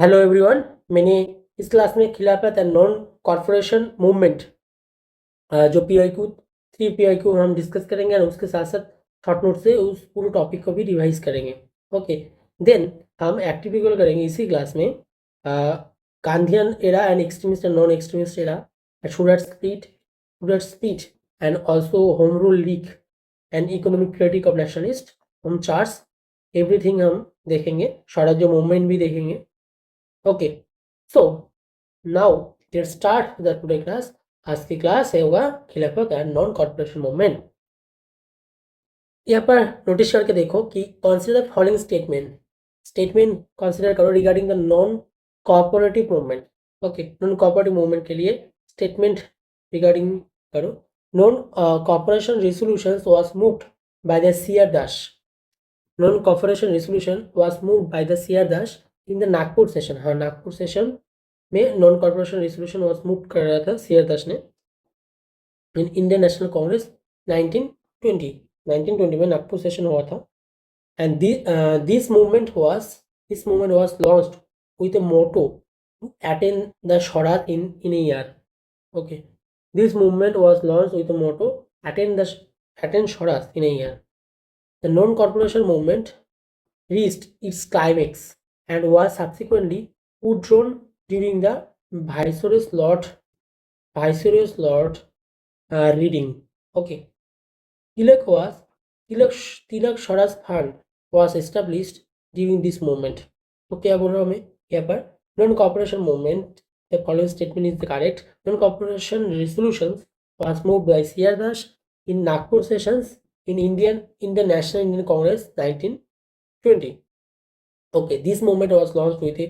Hello everyone. मैंने इस class में खिलाफत एंड नॉन कॉरपोरेशन मूवमेंट जो PYQ 3 PYQ हम डिस्कस करेंगे और उसके साथ साथ शॉर्ट नोट से उस पूरे टॉपिक को भी रिवाइज करेंगे। ओके, देन हम एक्टिविटी करेंगे इसी क्लास में Gandhian era and extremist and non extremist era, student speech and also home rule league and economic critic of nationalist, हम चार्ट्स एवरीथिंग हम देखेंगे, स्वराज्य मूवमेंट भी देखेंगे। Okay, so now let's start the today class. आज की class है होगा खिलाफत एंड नॉन कॉर्पोरेशन मूवमेंट। यहाँ पर नोटिस करके देखो कि consider the following statement consider करो regarding the non corporative movement. Okay, non corporative movement के लिए स्टेटमेंट रिगार्डिंग करो। Non corporation resolution was moved by the C R Das. Non corporation resolution was moved by the C R Das in the Nagpur session. हाँ, Nagpur session में non corporation resolution was move कर रहा था C R दास ने in Indian National Congress 1920 में Nagpur session हुआ था। And this movement was launched with a motto to attain the swaraj in a year. Okay, this movement was launched with a motto attain Swaraj in a year. The non-corporation movement reached its climax and was subsequently withdrawn during the Viceroy's Lord reading. Okay, Tilak Swaraj Fund was established during this movement. तो क्या बोल रहा हूँ मैं यहाँ पर, non corporation movement, the following statement is the correct. Non-cooperation resolutions was moved by C.R. Das in Nagpur sessions in National Indian Congress 1920. Okay, this movement was launched with a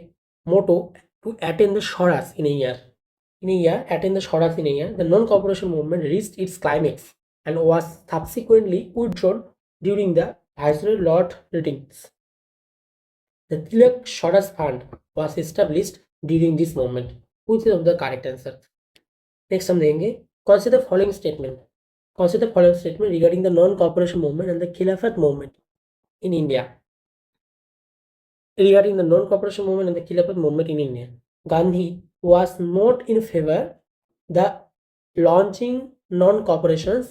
motto to attain the Swaraj in a year. Attain the Swaraj in a year. The non-cooperation movement reached its climax and was subsequently withdrawn during the Viceroy Lord readings. The Tilak Swaraj Fund was established during this moment. Which is of the correct answer? Next हम देंगे, consider following statement. Consider following statement regarding the non-cooperation movement and the Khilafat movement in India. Regarding the non-cooperation movement and the Khilafat movement in India, Gandhi was not in favor the launching non-cooperations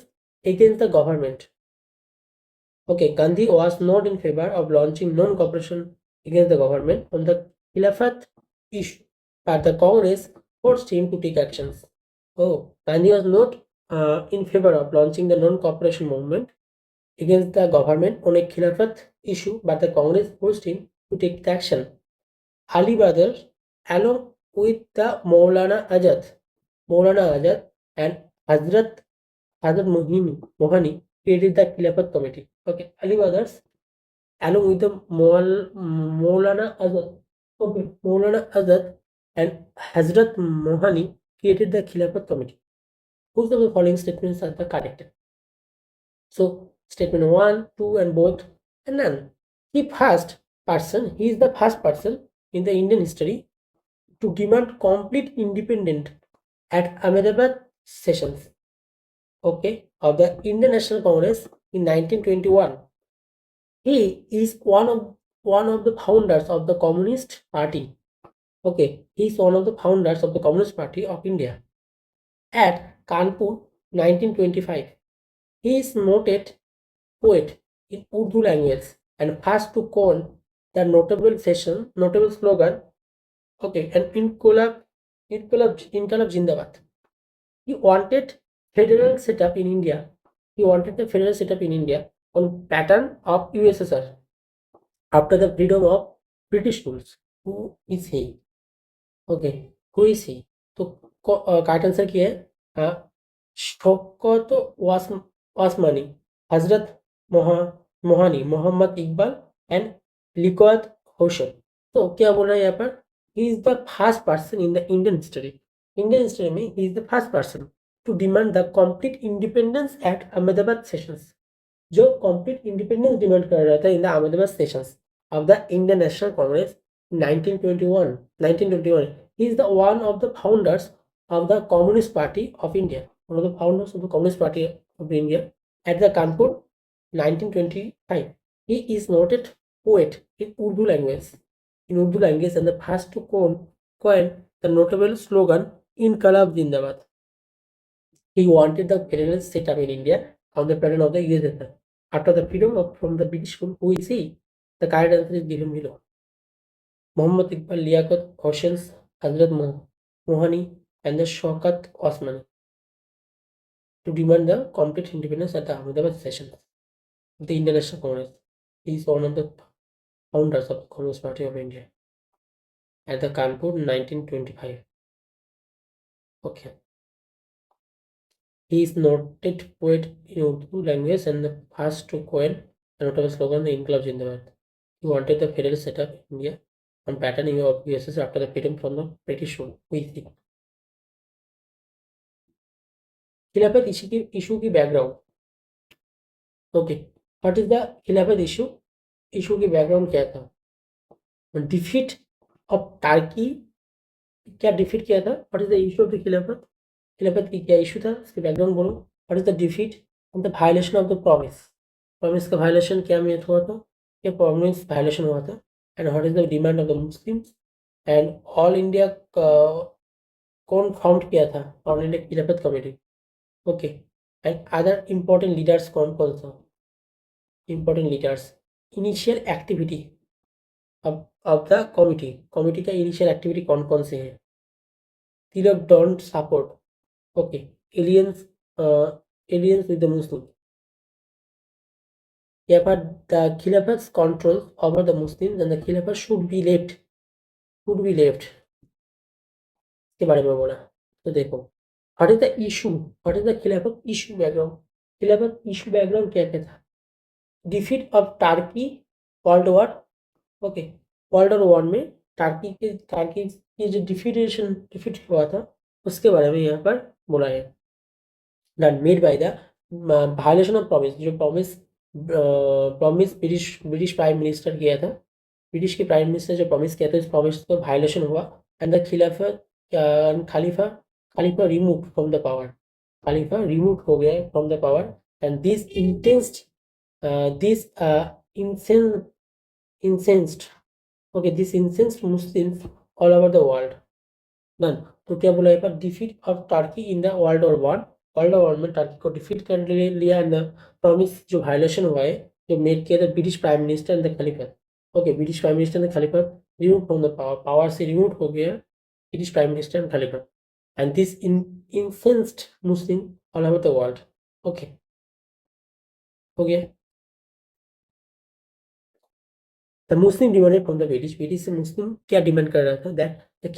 against the government. Okay, Gandhi was not in favor of launching non-cooperation against the government on the Khilafat issue, but the Congress forced him to take actions. Oh, Gandhi was not in favor of launching the non-cooperation movement against the government on a Khilafat issue, but the Congress forced him to take action. Ali brothers, along with the Maulana Azad and Hazrat Mohani created the Khilafat committee. Okay, Ali brothers, along with the Maulana Azad, okay, Maulana Azad and Hazrat Mohani created the Khilafat committee. Whose of the following statements are the correct? So statement 1, 2 and both and none. He is the first person in the Indian history to demand complete independence at Ahmedabad sessions, okay, of the Indian National Congress in 1921. He is one of the founders of the Communist Party. Okay, he is one of the founders of the Communist Party of India. At Kanpur, 1925, he is noted poet in Urdu language and first to coin the notable slogan, okay, and Inqilab Zindabad. He wanted federal setup in India. He wanted the federal setup in India on pattern of USSR after the freedom of British rules. Who is he? Okay, who is he? तो correct answer क्या है? Shaukat Wasmani, Hasrat Mohani, Mohammad Iqbal and Liaquat Hoshan. तो क्या बोल रहा है यहाँ पर? He is the first person in the Indian history में he is the first person to demand the complete independence at Ahmedabad sessions. जो कंप्लीट इंडिपेंडेंस डिमांड कर रहा था in the Ahmedabad sessions of the Indian National Congress 1921. He is the one of the founders of the Communist Party of India. One of the founders of the Communist Party of India at the Kanpur 1925. He is noted poet in Urdu language. in Urdu language and the first to coin the notable slogan Inqilab Zindabad. He wanted the federal setup in India on the pattern of the USSR. After the freedom from the British rule, who is he? The correct answer is given below. Muhammad Iqbal, Liaquat Hossein, Hazrat Mohani, and the Shaukat Osmani to demand the complete independence at the Ahmedabad session of the International Congress. He is one of the founders of the Communist Party of India at the Kanpur 1925. Okay. He is noted poet in Urdu language and the first to coin the notable slogan the Inqilab Zindabad. He wanted the federal setup in India on pattern of USSR after the freedom from the British rule. Who is he? खिलाफत issue की background. Okay. What is the खिलाफत issue? Issue की background क्या था? Defeat of Turkey. क्या defeat किया था? What is the issue of the खिलाफत? खिलाफत की क्या इशू था? इसके बैकग्राउंड बोलो. What is the defeat of the violation of the promise? Promise का वायलेशन क्या में हुआ था? क्या प्रॉमिस वायलेशन हुआ था? And what is the demand of the Muslims? And all India कौन फाउंड किया था? ऑल इंडिया खिलाफत committee. Okay. And other important leaders कौन कौन सा? Important leaders. Initial activity of the committee का इनिशियल एक्टिविटी कौन कौन से हैं? Tilak don't support. Okay. Aliens with the Muslim. Yeah, but the Khilafah's control over the Muslims and the Khilafah should be left. इसके बारे में बोला. तो देखो, what is the issue? What is the Khilafah issue background? Khilafah issue background क्या क्या था? Defeat of Turkey World War. Okay. World War 1 में टर्की की जो डिफीट हुआ था उसके बारे में यहाँ पर बोला है. Done made by the violation of promise. जो प्रॉमिस ब्रिटिश प्राइम मिनिस्टर किया था. ब्रिटिश के प्राइम मिनिस्टर जो प्रॉमिस किया था, इस प्रॉमिस का वायलेशन हुआ and the Khalifa remove from the power. Khalifa remove हो गया from the power and this incensed Muslims all over the world. Done. तो क्या बोला यहाँ पर? Defeat of Turkey in the world war में टर्की को डिफीट कर लिया एंड प्रॉमिस जो वायलेशन हुआ है जो मेड किया था British prime minister and the Khalifa. Okay. British prime minister and Khalifa remove from the power से रिमूव हो गया British prime minister and Khalifa and this incensed Muslim all over the world. Okay. हो गया. The Muslim demanded from the British से मुस्लिम क्या demand कर रहा था? That the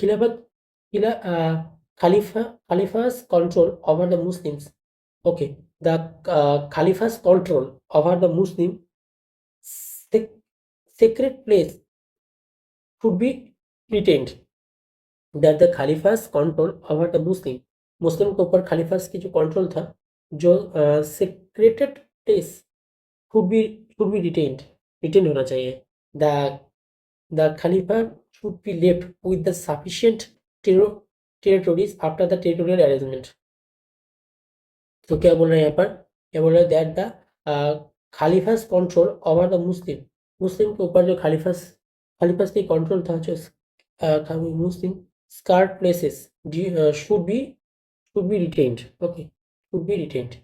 Khalifa's control over the Muslims. Okay, the Khalifa's control over the Muslim sacred place should be retained. That the Khalifa's control over the Muslim के ऊपर खलीफास की जो control था, जो secreted place should be retained होना चाहिए. The Khalifa should be left with the sufficient territories after the territorial arrangement. तो क्या बोल रहे हैं यहाँ पर? क्या बोल रहे हैं? दैट द खलीफास कंट्रोल ओवर द मुस्लिम के ऊपर जो खलीफास की कंट्रोल था, जो Muslim sacred places should be retained. Okay, should be retained.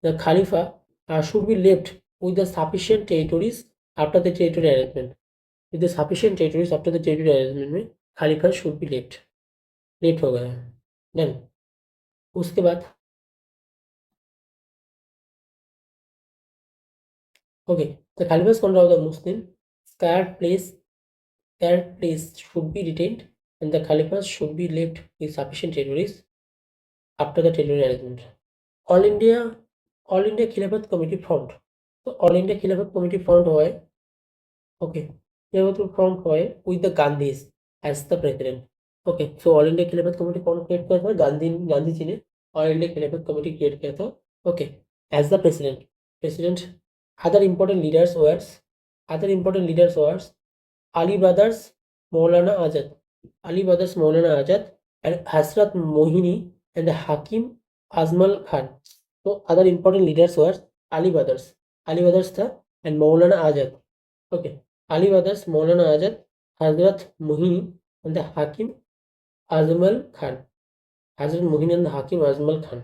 The Khalifa should be left with the sufficient territories after the territorial arrangement. With the sufficient territories after the territorial arrangement में खलीफा should be left हो गया है. Then उसके बाद okay, the Khalifa's control of the Muslim scared place should be retained and the Khalifa should be left with sufficient territories after the territorial arrangement. All India Khilafat Committee formed. तो All India Khilafat Committee formed हुआ है. Okay, ये तो formed हुआ है with the Gandhis as the president. Okay, so All India Khilafat Committee कौन create किया था? गांधी जी ने All India Khilafat Committee create किया था. Okay, as the president. Other important leaders were Ali brothers Maulana Azad and Hasrat Mohini and Hakim Azmal Khan. So other important leaders were Ali brothers था and Maulana Azad. Okay, Ali brothers, Maulana Azad, Hazrat Mohini, and the Hakim Azmal Khan. Hazrat Mohini and the Hakim Azmal Khan.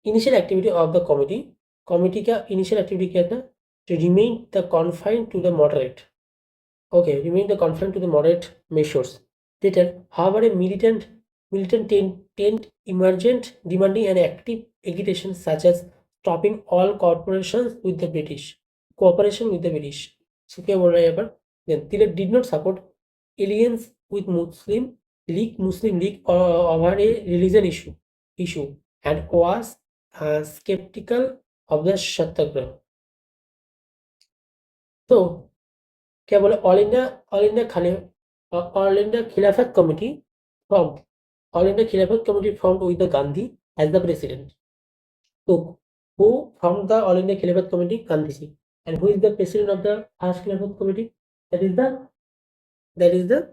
Initial activity of the committee का initial activity क्या था? To remain the confined to the moderate. Okay, remain the confined to the moderate measures. Later, however, a militant tent emergent demanding an active agitation such as stopping all corporations with the British. Cooperation with the British. So क्या बोल रहा है यहाँ पर? Then Tilak did not support alliance with Muslim League over a religion issue and was skeptical of the Satyagraha. तो क्या बोले all India खिलाफत committee formed all India Khilafat committee formed with the Gandhi as the president. So who formed the all India Khilafat committee? Gandhiji. And who is the president of the first Khilafat committee? That is the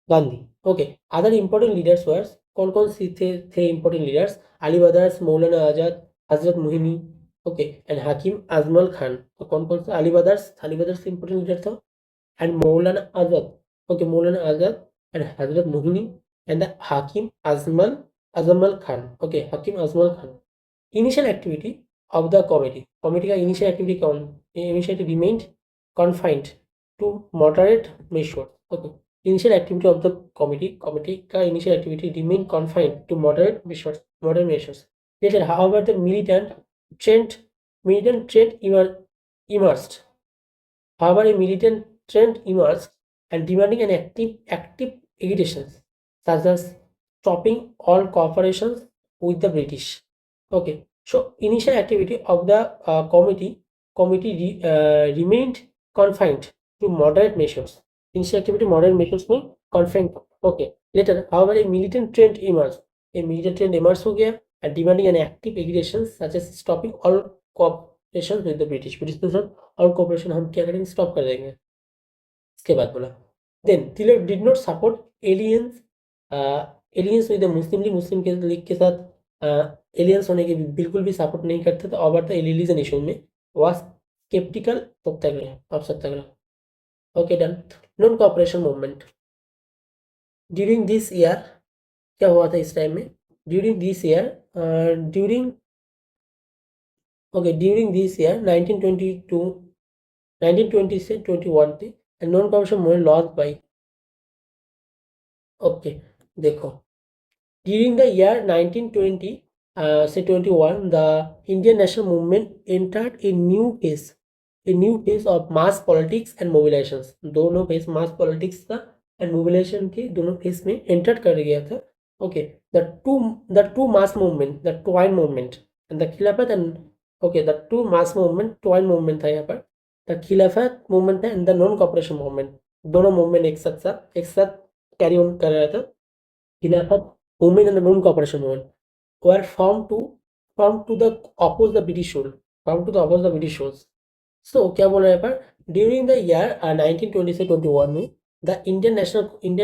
Gandhi. Okay, other important leaders were कौन सी थे important leaders? Ali brothers, Maulana Azad, Hazrat Mohini, okay, and Hakim Azmal Khan. तो कौन सा? Ali brothers important leader था, and Maulana Azad, okay, Maulana Azad and Hazrat Mohini and the Hakim Azmal Khan, okay, Hakim Azmal Khan. Initial activity of the committee का initial activity remained confined to moderate measures. Okay, initial activity of the committee का initial activity remained confined to moderate measures. Later, however, the militant trend emerged. However, a militant trend emerged and demanding an active agitation, such as stopping all cooperations with the British. Okay, so initial activity of the committee remained confined to moderate measures. Initial activity moderate measures में confined. Okay, later, however, a militant trend emerged. A militant trend emerged हो गया and demanding an active agitation such as stopping all cooperation with the British. British के साथ all cooperation हम क्या करेंगे? Stop कर देंगे. इसके बाद बोला then Tilak did not support alliance with the Muslim के लीग के साथ एलियंस होने के बिल्कुल भी सपोर्ट नहीं करते थे ओवर द रिलीजन इशू में was sceptical satyagraha. Okay, done. Non cooperation movement during this year क्या हुआ था इस टाइम में? ड्यूरिंग दिस ईयर 1920 से 21 थे and non cooperation movement lost by. Okay, देखो during the year 1920 say 21 the Indian national movement entered a new phase of mass politics and mobilizations. दोनों phase मास politics का एंड मोबिलाइजेशन के दोनों phase में enter कर गया था. Okay, the two mass movement, the twine movement and the खिलाफत and okay, the two mass movement twine movement था यहाँ पर. the खिलाफत मूवमेंट था and the non cooperation movement. दोनों मूवमेंट एक साथ कैरी ऑन कर रहा था. खिलाफत movement and the non-cooperation movement were formed to the oppose the British rule. So क्या बोल रहा है पर during the year 1920 से 21 में the Indian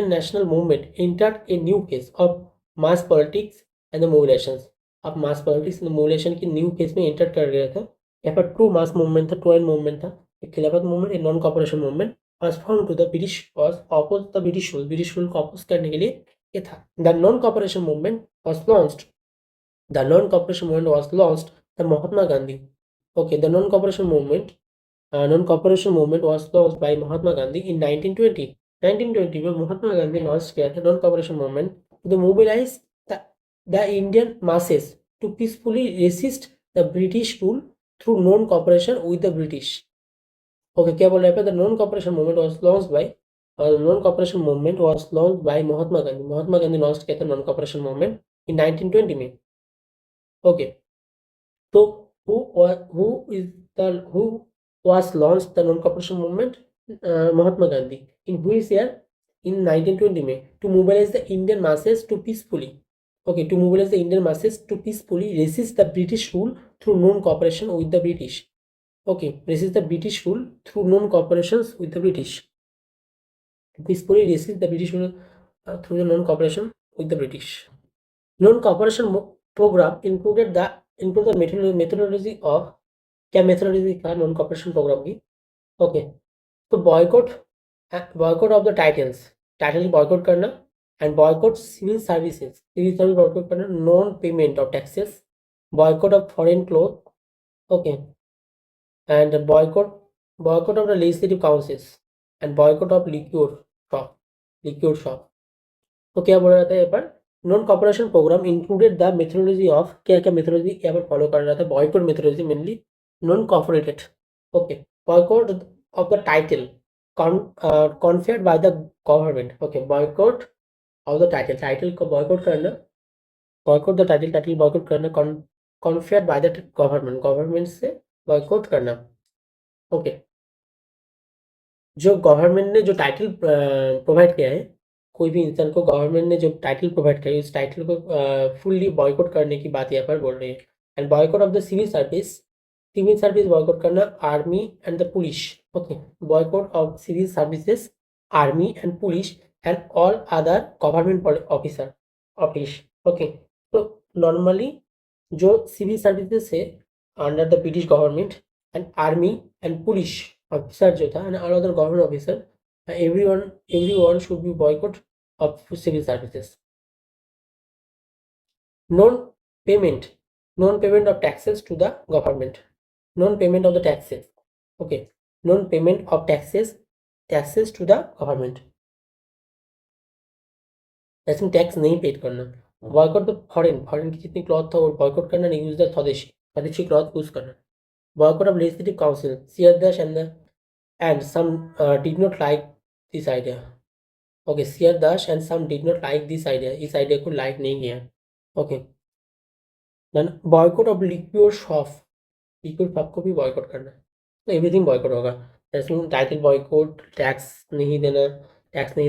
national movement entered a new phase of mass politics and the mobilizations. अब mass politics and mobilization की new phase में enter कर गया था. यहाँ पर two mass movement था, twin movement था. एक खिलाफत movement, एक non-cooperation movement was formed to the was opposed the British rule को oppose करने के लिए ये था. The non-cooperation movement was launched. The Mahatma Gandhi. Okay, the non-cooperation movement was launched by Mahatma Gandhi in 1920. 1920 में Mahatma Gandhi launch किया था non-cooperation movement to mobilize the Indian masses to peacefully resist the British rule through non-cooperation with the British. Okay, क्या बोल रहा है? The non-cooperation movement was launched by Mahatma Gandhi. Mahatma Gandhi launch किया था non cooperation movement in 1920 में. Okay, तो who was launched the non cooperation movement? Mahatma Gandhi. In which year? In 1920 में. To mobilize the Indian masses to peacefully resist the British rule through non-cooperation with the British. Okay, resist the British rule through non-cooperations with the British. Peacefully resist the British rule through the non-cooperation with the British. Non-cooperation program included the methodology of क्या methodology था non-cooperation program की? Okay, तो boycott of the title boycott करना, and boycott civil services boycott करना, non payment of taxes, boycott of foreign cloth, okay, and boycott of the legislative councils, and boycott of liquid shop. तो क्या बोला जाता है यहाँ पर, non cooperation program included the methodology of, क्या क्या मेथोडोलॉजी यहाँ पर फॉलो कर रहा था, boycott methodology mainly non cooperated, okay, boycott of the title conferred by the government, okay, boycott of the title को बॉयकॉट करना, बॉयकॉट द टाइटल बॉयकॉट करना, conferred by the गवर्नमेंट से बॉयकॉट करना, ओके। जो government ने जो title provide किया है, कोई भी इंसान को गवर्नमेंट ने जो टाइटल प्रोवाइड किया है, उस टाइटल को फुल्ली बॉयकॉट करने की बात यहाँ पर बोल रही है। And boycott of the civil service boycott करना, army and the police, okay, boycott of civil services, army and police and all other government office, okay. तो नॉर्मली जो सिविल सर्विसेज है under the British government, and army and police officer जो था, and all other government officer, everyone should be boycott of civil services. Non-payment non-payment of taxes to the government, non-payment of the taxes, okay, non-payment of taxes to the government, जैसे tax नहीं paid करना, boycott the foreign की जितनी cloth था वो boycott करना, नहीं use the swadeshi cloth use करना, boycott of legislative council, C R Das and some did not like this idea, okay, C R Das and some did not like this idea, इस आइडिया को लाइक नहीं किया, okay. Then boycott of liquid shop को भी boycott करना, तो everything boycott होगा, जैसे टाइटल बॉयकॉट, टैक्स नहीं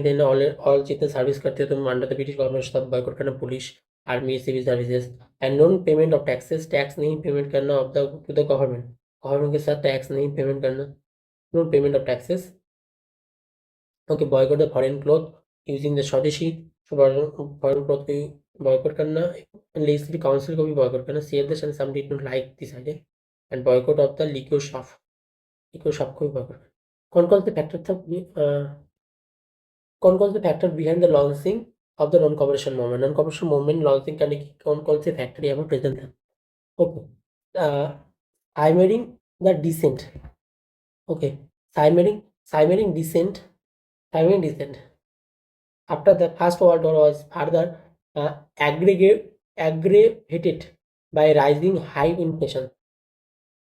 देना ऑल जितने सर्विस करते हैं तो अंडर द ब्रिटिश गवर्नमेंट सब बॉयकॉट करना, police, army, civil services, and non payment of taxes, tax नहीं पेमेंट करना of the to the government के साथ टैक्स नहीं पेमेंट करना, non payment of taxes, okay, boycott the foreign cloth using the swadeshi, foreign cloth को boycott करना, legislative council को भी बॉयकॉट करना, C R Das and some did not like this idea, and boycott of the liquid shop को भी boycott करना। कौन-कौन से फैक्टर था, कौन-कौन से factor behind the launching of the non cooperation movement launching करने की कौन-कौन से फैक्टर यहाँ पर प्रेजेंट है, okay, simmering the dissent, okay, simmering dissent after the First World War was further aggravated by rising high inflation,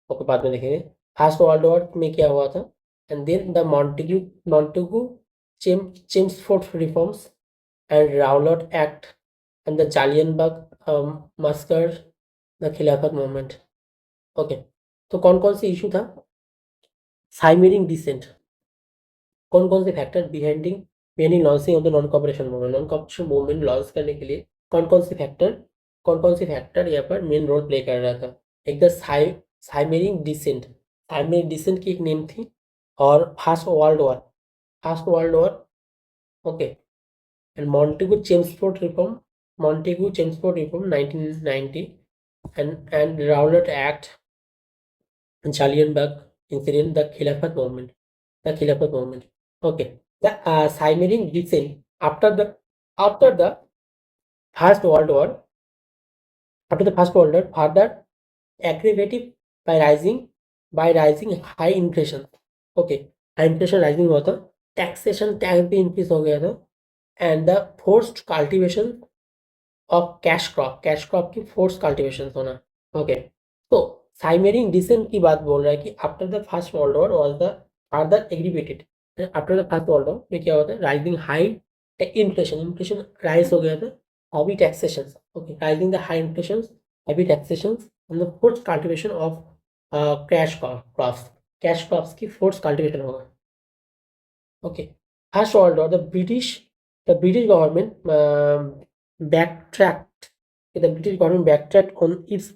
okay, बाद में देखेंगे फर्स्ट वर्ल्ड वॉर में क्या हुआ था, and then the Montagu Chelmsford reforms and Rowlatt Act and the Jallianbagh massacre, the Khilafat movement, okay. तो कौन कौन से इशू था, साइमरिंग डिसेंट, कौन-कौन से factor behinding launching of the non cooperation movement launch करने के लिए कौन-कौन से फैक्टर यहाँ पर मेन रोल प्ले कर रहा था। एक द साइमरिंग डिसेंट की एक नेम थी, और first world war, okay, and Montagu Chelmsford reform 1990, and Rowlatt Act, Jallianbagh incident, the Khilafat movement, okay. The simmering descent after the First World War, further aggravated by rising high inflation, okay, high inflation rising हुआ था, tax भी increase हो गया था, and the forced cultivation of cash crop की force cultivation होना, okay. तो साइमरिंग decent की बात बोल रहा है कि after the first world war was the further aggravated, after the first world war में क्या होता है, राइजिंग हाई इन्फ्लेशन राइज हो गया था, heavy taxation, okay, rising the high inflation, heavy taxation, and the force cultivation of cash crops की force cultivation होगा, okay. First world war, the British government backtracked on its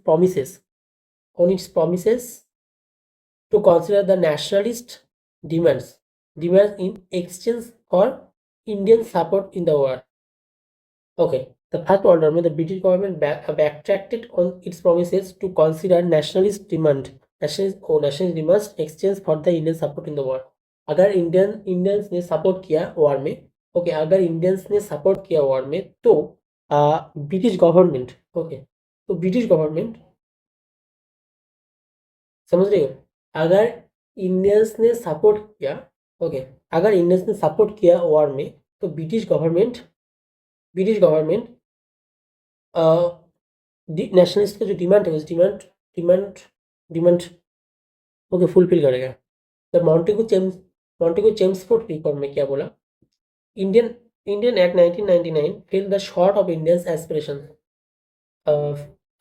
promises to consider the nationalist demands in exchange for Indian support in the war. Okay, the First World War, the British government backtracked on its promises to consider nationalist demands in exchange for the Indian support in the war. अगर Indians ने support किया war में, okay, अगर Indians ने support किया war में तो British government, okay, तो ब्रिटिश गवर्नमेंट, समझ रहे हो, अगर इंडियंस ने सपोर्ट किया, ओके, अगर इंडियंस ने सपोर्ट किया वॉर में तो ब्रिटिश गवर्नमेंट नेशनलिस्ट का जो डिमांड है उस डिमांड डिमांड ओके फुलफिल करेगा। तो मॉन्टेगू चेम्सफोर्ड रिफॉर्म में क्या बोला, Indian Indian act 1999 feel the short of Indians aspiration,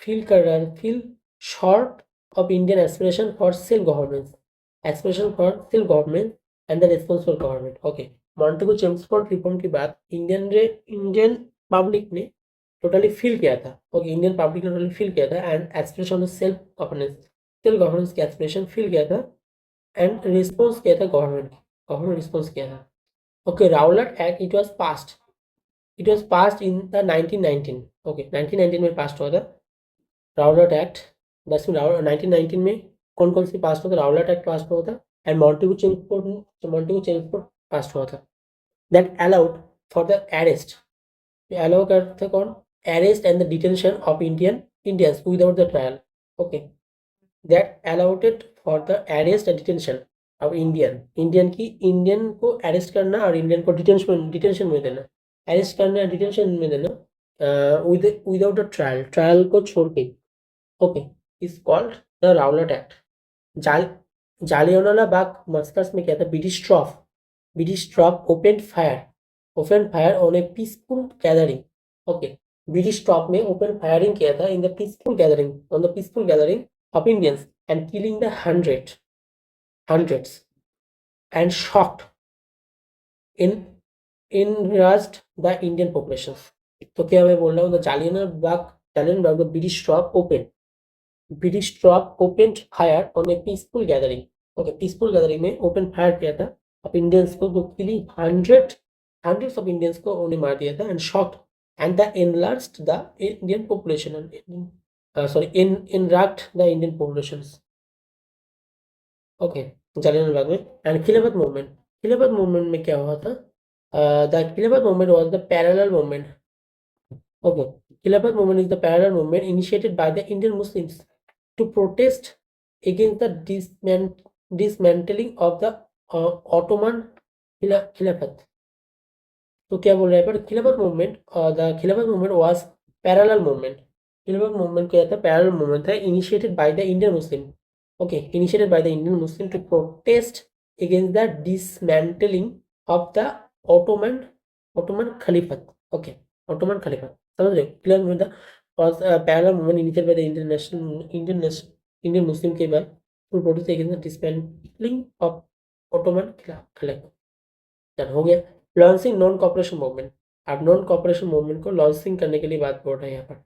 feel short of Indian aspiration for self government and the responsible government. Okay, Montagu Chelmsford reform के बाद Indian public ने totally feel किया था, okay, Indian public ने totally feel किया था and aspiration of self governance की aspiration feel किया था एंड रिस्पॉन्स किया था, गवर्नमेंट रिस्पॉन्स किया था। Okay, Rowlatt Act it was passed in the 1919, okay, 1919 में पास हुआ था राउलट एक्ट। 1919 में कौन कौन सी पास हुआ था, राउलट एक्ट पास हुआ था एंड मॉन्टेगू चेम्सफोर्ड पास हुआ था, that allowed for the arrest, allow करते कौन, arrest and the detention of Indians without the trial. Okay, that allowed for the arrest and detention of Indian को अरेस्ट करना और इंडियन को डिटेंशन में देना, अरेस्ट करना डिटेंशन में देना विदाउट द ट्रायल को छोड़ के, okay, is called the Rowlatt Act. Jallianwala Bagh massacres में क्या था, British troop open fire on a peaceful gathering, okay, British troop में ओपन फायरिंग किया था in the peaceful gathering of Indians and killing the hundreds and shocked in enraged the Indian population। तो क्या मैं बोल रहा हूँ, Jallianwala Bagh British troop open fire on a peaceful gathering, okay, peaceful gathering में ओपन फायर किया था ऑफ इंडियंस को, जो किलिंग हंड्रेड्स ऑफ इंडियंस को उन्हें मार दिया था and shocked and the enlarged the Indian population, enraged the Indian populations। Okay, Jallianwala Bagh में। एंड खिलाफत मूवमेंट में क्या हुआ था, the Khilafat movement was the parallel movement, okay, Khilafat movement is the parallel movement initiated by the Indian Muslims to protest against the dismantling of the Ottoman खिलाफत। तो क्या बोल रहा है पर Khilafat movement, the Khilafat movement was parallel movement, Khilafat movement क्या था, parallel movement था, initiated by the Indian Muslim, okay, initiated by the Indian Muslim to protest against the dismantling of the Ottoman Khalifat, okay, Ottoman Khalifat, समझ रहे हो, क्लियर में था, was parallel movement initiated by the Indian Muslim के बाद to protest against the dismantling of Ottoman Khalifat. Done हो गया। Launching non cooperation movement, अब नॉन कॉपरेशन मूवमेंट को लॉन्चिंग करने के लिए बात बोल रहे हैं यहाँ पर,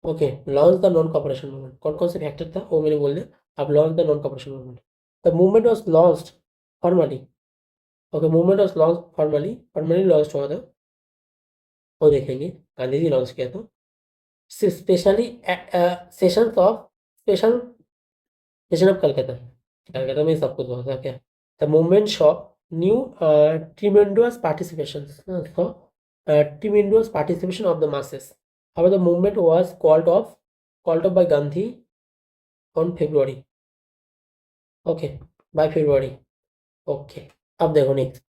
okay, launch the non cooperation movement, कौन कौन से फैक्टर था वो मैंने बोल दिया। अब launch the non cooperation movement, the movement was launched formally, okay, movement was launch formally launch हुआ था, वो देखेंगे, गांधी जी लॉन्च किया था, स्पेशली सेशन ऑफ कलकत्ता में सब कुछ हुआ था क्या। The movement Shaw new tremendous participation of the masses। However, the movement was called off by Gandhi on February, okay, by February, okay। अब देखो next,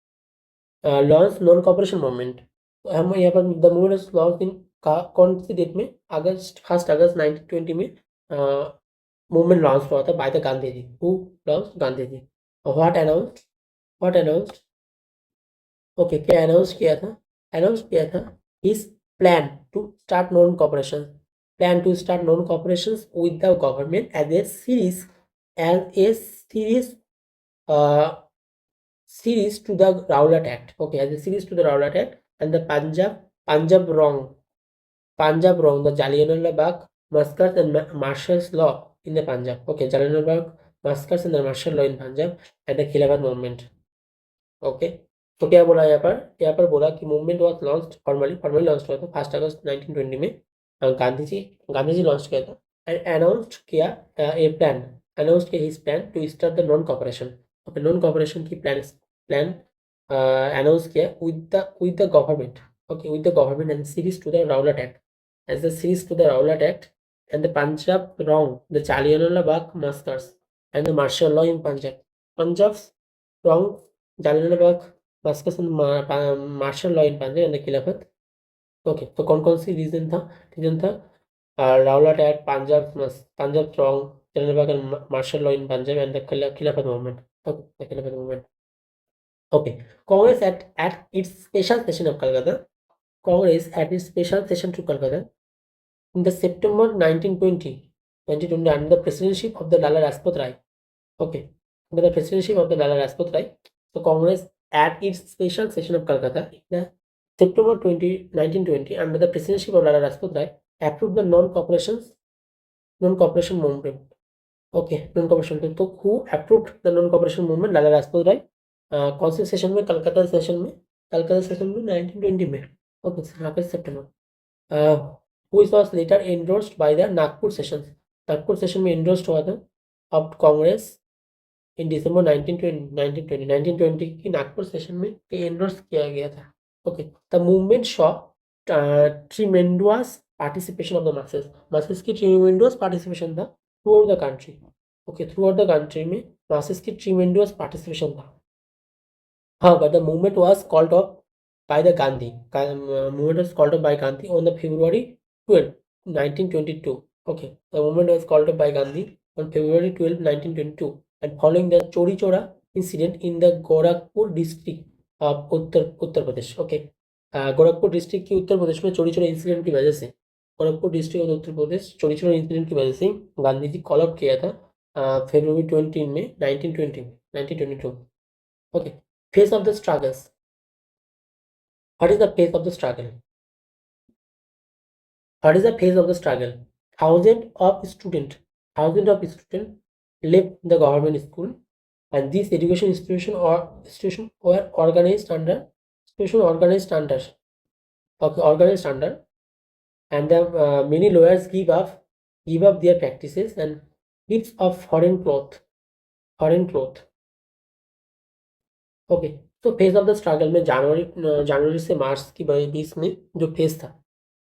launch non cooperation movement, हम यहाँ पर द मूवमेंट लॉन्च इन कौन सी date में, 1 अगस्त 1920 में movement launch हुआ था by the Gandhi ji, who launch, Gandhi ji. What announced, okay, क्या अनाउंस किया था his plan to start non cooperation with the government as a series to the Rowlatt Act, okay, as a series to the Rowlatt Act and the Punjab wrong, the Jallianwala Bagh massacres and martial law in the Punjab, okay, Jallianwala Bagh massacres and the martial law in Punjab and the Khilafat movement, okay। तो क्या बोला यहाँ पर बोला कि movement was launched formally launch हुआ था 1 अगस्त 1920 में, गांधी जी लॉन्च किया था एंड अनाउंस्ड किया ए plan, announced his plan to start the non-cooperation. Okay, non-cooperation की plan announced किया with the government. Okay, with the government and series to the Rowlatt Act. As the series to the Rowlatt Act and the Punjab wrong, the Jallianwala Bagh massacres and the martial law in Punjab. Punjab's wrong, Jallianwala Bagh massacres and martial law in Punjab and the Khilafat. Okay, तो कौन-कौन सी reason था Rowlatt Act, Punjab strong, general and martial law in Punjab and the Khilafat movement. Okay, the Khilafat movement. Okay, Congress at its special session of Calcutta, Congress at its special session to Calcutta in the September 1920 under the presidency of the Lala Rajpat Rai. Okay, under the presidency of the Lala Rajpat Rai, so Congress at its special session of Calcutta in the September 1920 under the presidency of Lala Rajpat Rai approved the non-cooperation movement. Okay, non-cooperation. तो who approved the non-cooperation movement? लाला लाजपत राय. कौन से session में? Calcutta session में 1920 में. Okay, यहाँ पे सितंबर. Which was later endorsed by the Nagpur session. Nagpur session में endorsed हुआ था of कांग्रेस in December 1920 की नागपुर सेशन में एंडोर्स किया गया था. Okay, the movement saw tremendous participation of the masses की tremendous participation था throughout the country. Okay, throughout the country में masses की tremendous participation था. However, the movement was called off by the Gandhi. Movement was called off by Gandhi on the February 12, 1922. Okay, the movement was called off by Gandhi on February 12, 1922, and following the Chori Chora incident in the Gorakhpur district of Uttar Pradesh. Okay, Gorakhpur district की उत्तर प्रदेश में चोरी चोरी incident की वजह से, Gorakhpur district और उत्तर प्रदेश चोरी चोरी इंसिडेंट की वजह से गांधी जी कॉल आउट किया था फरवरी 20 में 1922. Okay, phase of the struggles. What is the phase of the struggle? What is the phase of the struggle? Thousands of students left the government school, and these education institution were organized under, and the many lawyers give up their practices and gifts of foreign cloth. Okay, तो phase of the struggle में जनवरी से मार्च की 20 में जो phase था,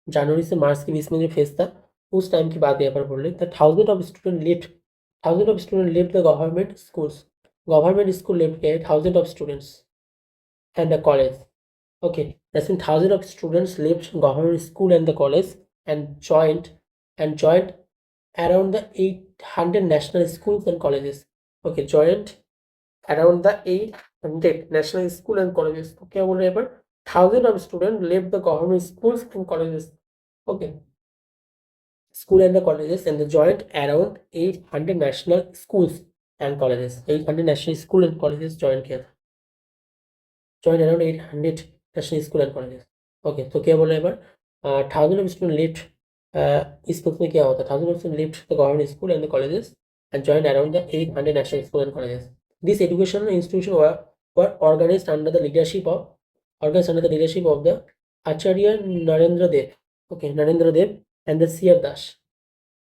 जनवरी से मार्च के 20 में जो फेज था, उस टाइम की बात यहाँ पर बोल रहे थे. Thousand of student left the government school left गए thousand of students and the college. Okay, that's mean thousand of students left government school and the college and joined around the 800 national schools and colleges. Okay, joined around the 800 national school and colleges. तो क्या बोल रहे हैं पर thousand of student left the government schools and colleges. Okay, school and the colleges and joined around 800 national schools and colleges. 800 national school and colleges join किया था. joined around 800 national school and colleges. Okay, तो क्या बोल रहे हैं पर thousand of student left, इस book में क्या होता है, thousand of student left the government school and the colleges and joined around the 800 national schools and colleges. These educational institutions were organized under the leadership of the Acharya Narendra Dev. Okay, Narendra Dev and the C.R. Das.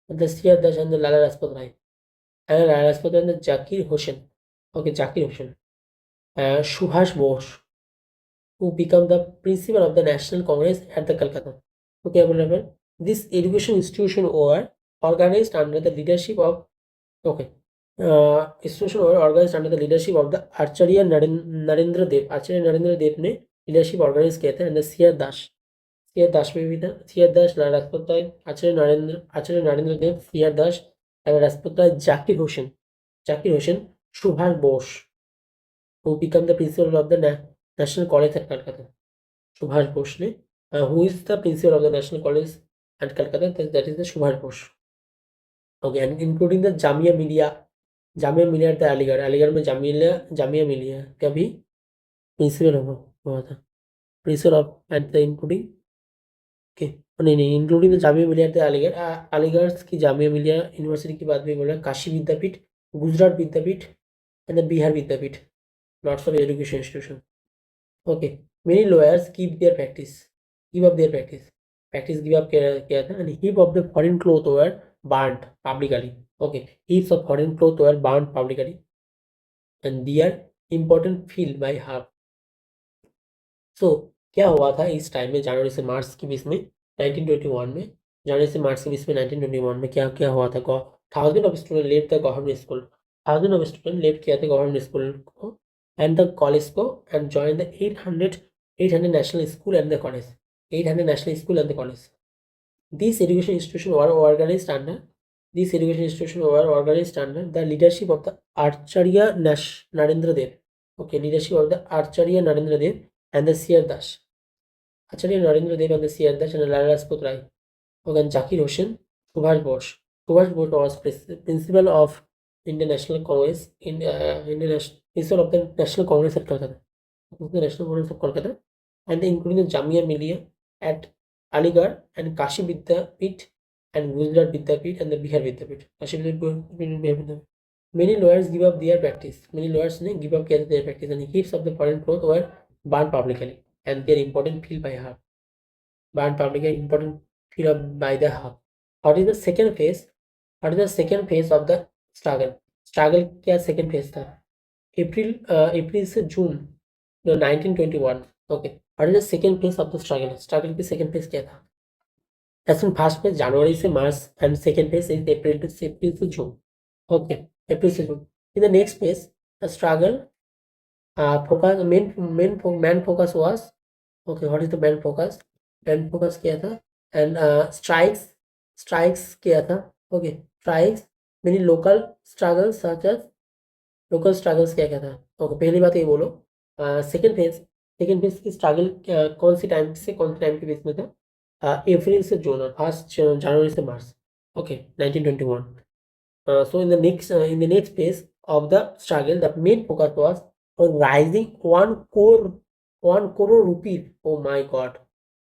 And the Lala Rajpat Rai. And Lala Rajpat Rai and the Zakir Hussain. Okay, Zakir Hussain. Subhash Bose, who became the principal of the National Congress at the Calcutta. Okay, this education institution were organized under the leadership of institution were organized under the leadership of the Acharya Narendra Dev. आचार्य नरेंद्र देव ने leadership organise किया था. And CR दास में भी था. C R Das, Lala Lajpat Rai, Acharya Narendra Dev, C R Das, Lala Lajpat Rai, Zakir Hussain, Subhash Bose, who became the principal of the National College at Calcutta. Subhash Bose ने, who is the principal of the National College at Calcutta, that is the Subhash Bose. Okay, and including the Jamia Millia at the Aligarh में जामिया मिलिया का भी principal हुआ था. Principle of at the including, okay, नहीं, including the Jamia Millia at the Aligarh की Jamia Millia university की बात भी बोला. Kashi Vidyapith, Gujarat Vidyapith and the Bihar Vidyapith, lots of education institution. Okay, many lawyers give up किया था. And heap of the foreign cloth were burnt publicly. Okay, heaps of foreign clothes were burned publicly and their important field by half. सो क्या हुआ था इस time में, जनवरी से मार्च के बीच में 1921 में, जनवरी से मार्च के बीच में 1921 में क्या क्या हुआ था? Thousand of student left the government school, thousand of student left किया था गवर्नमेंट स्कूल को एंड द कॉलेज को and join the 800 national school and the college, 800 national school and the college. These education institutions were organized under the leadership of the Acharya Narendra Dev. Okay, leadership of the Acharya Narendra Dev and the Sir Das. Acharya Narendra Dev and the Sir Das and Lala Rajput Rai. Okay, and Zakir Hussain, Subhash Bose. Subhash Bose was principal of Indian National Congress principal of the National Congress at Kolkata. The National Congress of Kolkata, and including the Jamia Millia at Aligarh and Kashi Vidyapith and Gujarat Vidyapith and the Bihar Vidyapith. Kashi Vidyapith. Many lawyers give up their practice. Their practice, and heaps of the foreign clothes were burned publicly and their important field by half. Burned publicly, important field by the half. What is the second phase? What is the second phase of the struggle? Struggle क्या second phase था? April से June 1921. Okay. What is the second phase of the struggle? Struggle की second phase क्या था? That's in first phase January से March and second phase is April to June. Okay, April to June. In the next phase, the struggle focus main focus was, okay, what is the main focus? Main focus क्या था? And strikes क्या था? Okay, strikes, many local struggles such as local struggles क्या क्या था? Okay, पहली बात ये बोलो. सेकेंड फेज की स्ट्रगल कौन सी टाइम से कौन से टाइम के बीच में था? अप्रैल से जून और फर्स्ट जनवरी से मार्च. Okay, 1921. So in the next phase of the struggle, the main focus was on rising 1 crore rupee. Oh my God!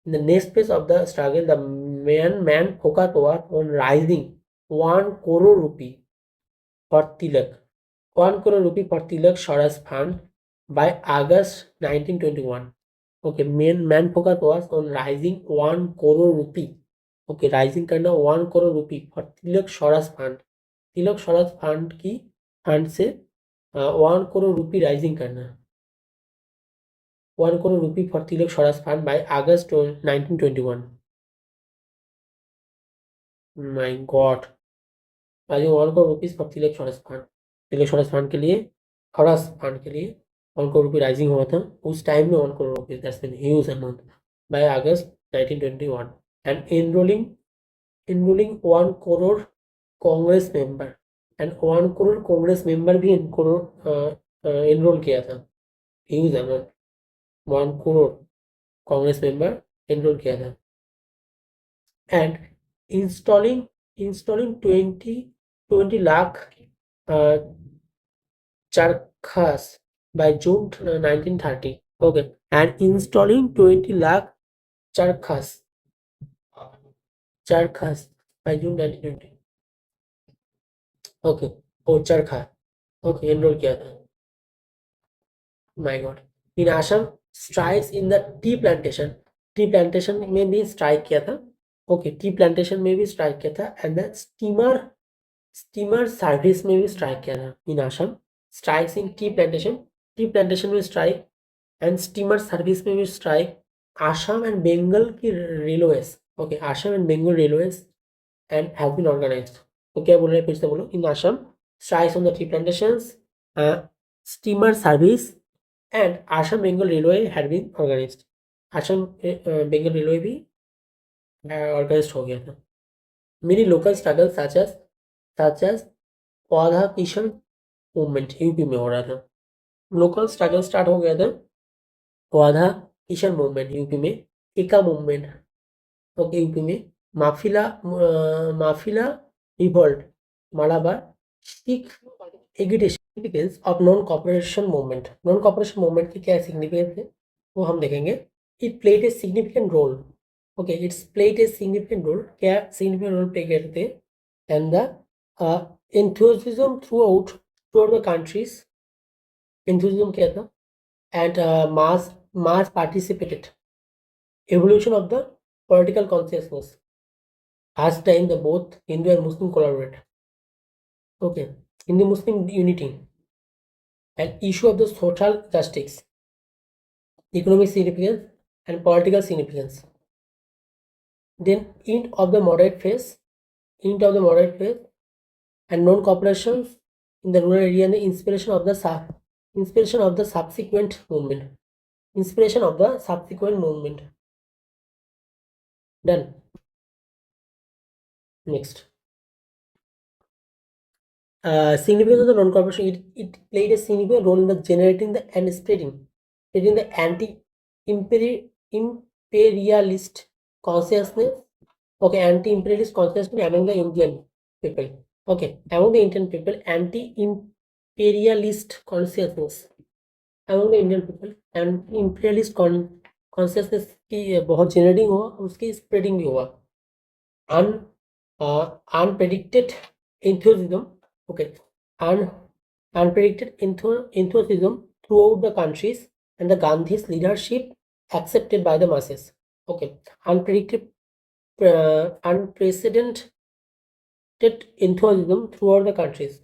In the next phase of the struggle, the main focus was on rising 1 crore rupee for Tilak. 1 crore rupee for Tilak Swaraj Fund by August 1921. Okay, main focus was on rising 1 crore rupee. Okay, rising करना 1 crore rupee for Tilak Swaraj Fund. Tilak Swaraj fund की fund से 1 crore rupee rising करना. 1 crore rupee for Tilak Swaraj fund by August 1921. My God, rising 1 crore rupees for Tilak Swaraj fund. Tilak Swaraj fund के लिए, Swaraj fund के लिए 1 crore rupee rising हुआ था उस टाइम में. 1 crore rupees, that's been huge amount by August 1921. and enrolling 1 crore Congress member and 1 crore Congress member भी enrol किया था. Huge amount, 1 crore Congress member enrol किया था. And installing 20 lakh charkhas by June 1930. Okay, and installing 20 lakh charkhas by June 1920. Okay, वो चरखा, okay, enrol किया था. My God. In Assam strikes in the tea plantation में भी स्ट्राइक किया था. ओके, टी प्लांटेशन में भी स्ट्राइक किया था एंड द स्टीमर सर्विस में भी स्ट्राइक किया था. In Assam strikes in tea plantation में स्ट्राइक एंड स्टीमर सर्विस में भी स्ट्राइक. आसाम एंड बंगाल की railways, okay, Assam and Bengal railways and have been organised. तो क्या बोल रहे हैं, फिर से बोलो. In Assam strikes on the tea plantations, steamer service and Assam Bengal railway had been organised. Assam Bengal railway भी ऑर्गेनाइज्ड हो गया था. Many local struggle such as पौधा किशन मूवमेंट यूपी में हो रहा था. लोकल स्ट्रगल स्टार्ट हो गया था. पौधा किशन मूवमेंट यूपी में, एका मूवमेंट ओके यूपी में, Maphila revolt Malabar, Sikh agitation. Significance of non cooperation movement की क्या सिग्निफिकेंस है वो हम देखेंगे. It played a significant role. Okay, it's played a significant role. क्या सिग्निफिकेंट रोल प्ले करते हैं? And the enthusiasm throughout the countries, enthusiasm क्या था? and mass participated. Evolution of the political consciousness. First time the both Hindu and Muslim collaborate. Okay, Hindu-Muslim unity and issue of the social justice, economic significance, and political significance. Then end of the moderate phase, and non-cooperation in the rural area and the inspiration of the subsequent movement. Inspiration of the subsequent movement. Done. Next. Significance of the non-cooperation. It played a significant role in the generating the and spreading the anti-imperialist consciousness. Okay, anti-imperialist consciousness among the Indian people. Okay, among the Indian people, anti-imperialist consciousness among the Indian people, anti-imperialist consciousness की बहुत generating हुआ, उसकी spreading भी हुआ. Unpredicted enthusiasm. Okay, unpredicted enthusiasm throughout the countries and the Gandhi's leadership accepted by the masses. Okay, unprecedented enthusiasm throughout the countries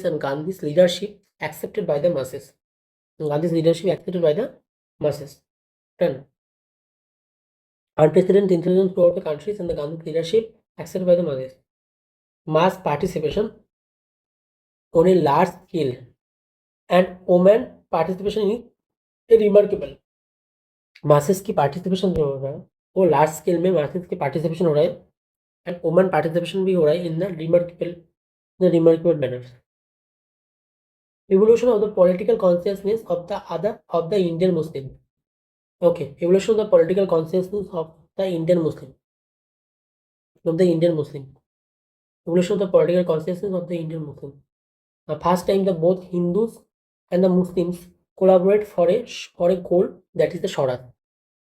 and Gandhi's leadership accepted by the masses. Gandhi's leadership accepted by the masses. 10. Unprecedented enthusiasm throughout the countries and the Gandhi's leadership accepted by the masses. Mass participation on a large scale and women participation is remarkable. Masses की participation जो हो रहा है वो large scale में masses की participation हो रहा है and women participation भी हो रहा है in the remarkable manner. Evolution of the political consciousness of the Indian Muslim. Okay, evolution of the political consciousness of the Indian Muslim. Evolution of the political consciousness of the Indian Muslim. First time the both Hindus and the Muslims collaborate for a goal, that is the Swaraj.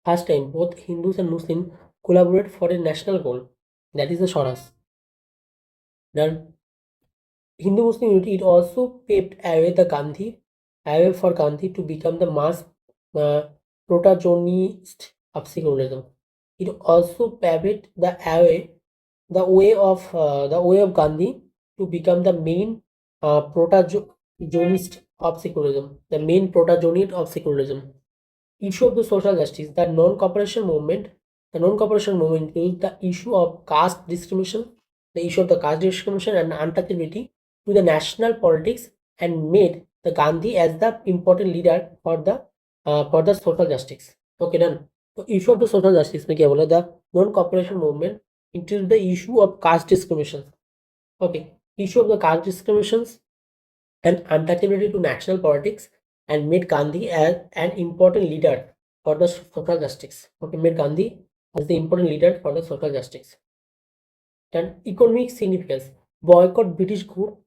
First time both Hindus and Muslims collaborate for a national goal, that is the Swaraj. Then Hindu-Muslim unity, it also paved away for Gandhi to become the mass protagonist of secularism. It also paved the way of Gandhi to become the main protagonist of secularism. Issue of the social justice. The non-cooperation movement is the issue of caste discrimination, and untouchability to the national politics, and made the Gandhi as the important leader for the social justice. Okay, done. So issue of the social justice में क्या बोला? The non-cooperation movement introduced the issue of caste discrimination. Okay, issue of the caste discriminations and untouchability to national politics, and made Gandhi as an important leader for the social justice. Okay, made Gandhi as the important leader for the social justice. Then economic significance. Boycott British good.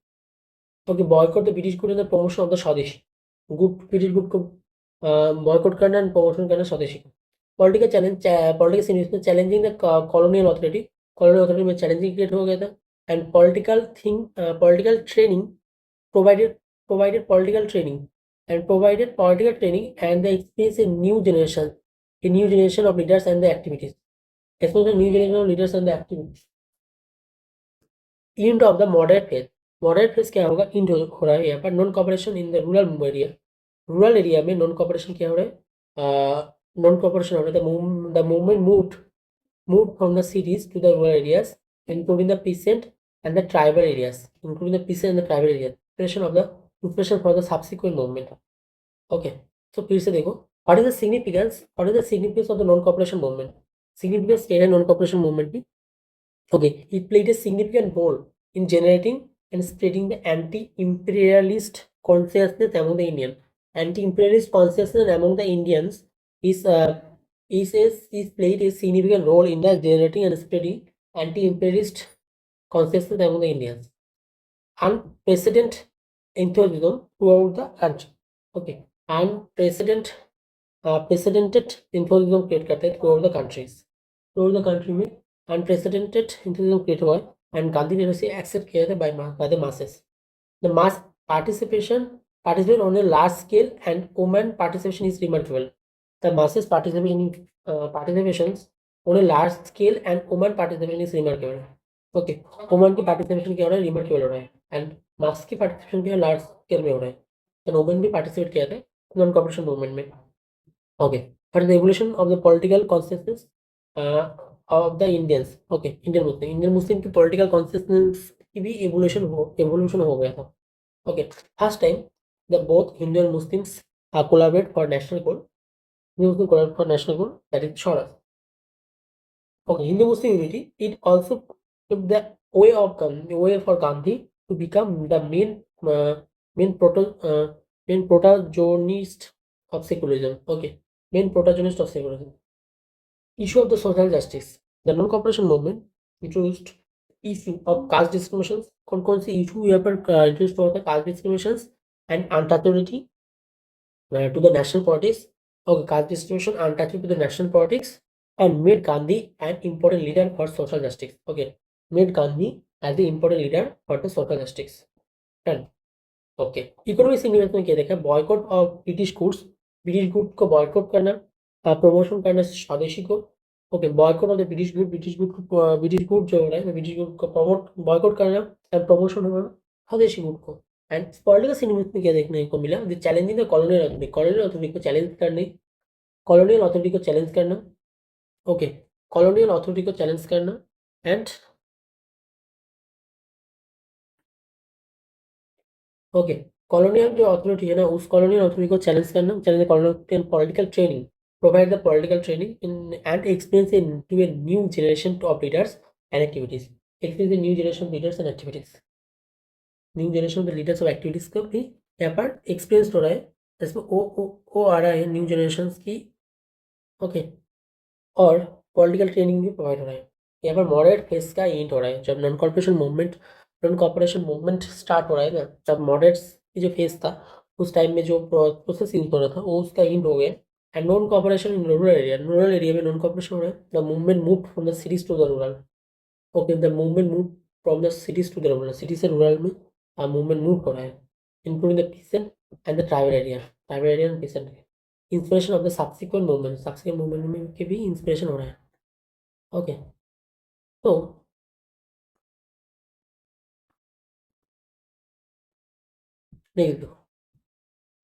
Okay, boycott the British good and the promotion of the Swadeshi. British good को boycott करना and promotion करना स्वदेशी. Political significance, challenging the colonial authority में challenging create हो गया था, and political training provided political training and the experience in new generation of leaders and the activities. Especially new generation of leaders and the activities. End of the moderate phase क्या होगा? End हो रहा है यहाँ पर non cooperation in the rural area में non cooperation क्या हो रहा है? Non cooperation हो रहा है. The movement moved from the cities to the rural areas, including the peasant and the tribal areas. Inspiration for the subsequent movement. Okay, so फिर से देखो, what is the significance of the non-cooperation movement? Significance क्या है non-cooperation movement की? Okay, it played a significant role in generating and spreading the anti-imperialist consciousness among the Indians. Anti-imperialist consciousness among the Indians is played a significant role in the generating and spreading anti-imperialist consciousness among the Indians. Unprecedented enthusiasm throughout the country. Okay, unprecedented enthusiasm create करते हैं throughout the country में unprecedented enthusiasm create हुआ है, and Gandhi ने उसे accept किया था by the masses. The mass participation on a large scale and women participation is remarkable. The masses participations on a large scale and women participation is remarkable. Okay, women की participation क्या हो रहा है, remote हो रहा है, and mass की participation क्या है, लार्ज स्केल में हो रहा है। तो वुमेन भी पार्टिसिपेट किया था नॉन कॉपरेशन मूवमेंट में। Okay, for the evolution of the political consciousness of the Indians. Okay, Indian Muslim की पॉलिटिकल कॉन्सियसनेस की भी एवोल्यूशन हो गया था। Okay, first time the both Hindu and Muslims collaborate for national goal, collaborate for national goal, that is Swaraj. Okay, Hindu-Muslim unity, it also took the way for Gandhi to become the main protagonist of secularism. Okay, main protagonist of secularism. Issue of the social justice. The non-cooperation movement introduced issue of caste discriminations. कौन सी issue यहाँ पर introduced हुआ था? Caste discriminations and untouchability to the national politics. Okay, caste discrimination, untouchable to the national politics, and made Gandhi an important leader for social justice. Okay, made Gandhi as the important leader for the social justice. Done. Okay, economic significance में क्या देखा, boycott of British goods, British good को boycott करना, promotion करना स्वदेशी को। Okay, boycott of the British good जो हो रहा है, ब्रिटिश गुड को बॉयकॉट करना एंड प्रमोशन होना स्वदेशी गुड को। एंड पॉलिटिकल सिग्निफिकेंस में क्या देखने को मिला, the challenging the colonial authority को चैलेंज करने, कॉलोनियल अथॉरिटी को चैलेंज करना। ओके, कॉलोनियल अथॉरिटी को चैलेंज करना एंड ओके, कॉलोनियल जो अथॉरिटी है ना, उस कॉलोनियल अथॉरिटी को challenge colonial political training, provide the political training in and experience in to a new generation of leaders and activities, experience in new generation leaders and activities, new generation of leaders of activities को भी यहाँ पर experience हो रहा है, इसमें ओ आ रहा है न्यू जनरेशन की। ओके, और पॉलिटिकल ट्रेनिंग भी प्रोवाइड हो रहा है। यहाँ पर मॉडरेट फेज का एंड हो रहा है, जब नॉन कॉपरेशन मूवमेंट स्टार्ट हो रहा है ना, तब मॉडरेट की जो फेज था, उस टाइम में जो प्रोसेस यूज हो रहा था वो उसका एंड हो गया। And non cooperation in rural area में नॉन कॉपरेशन हो रहा है। The movement move from the cities to the rural. Okay, the movement move from the cities to the rural, city से रूरल में मूवमेंट मूव हो रहा है, including the peasant and the tribal area and peasant. Inspiration of the subsequent movement में के भी inspiration हो रहा है। ओके, तो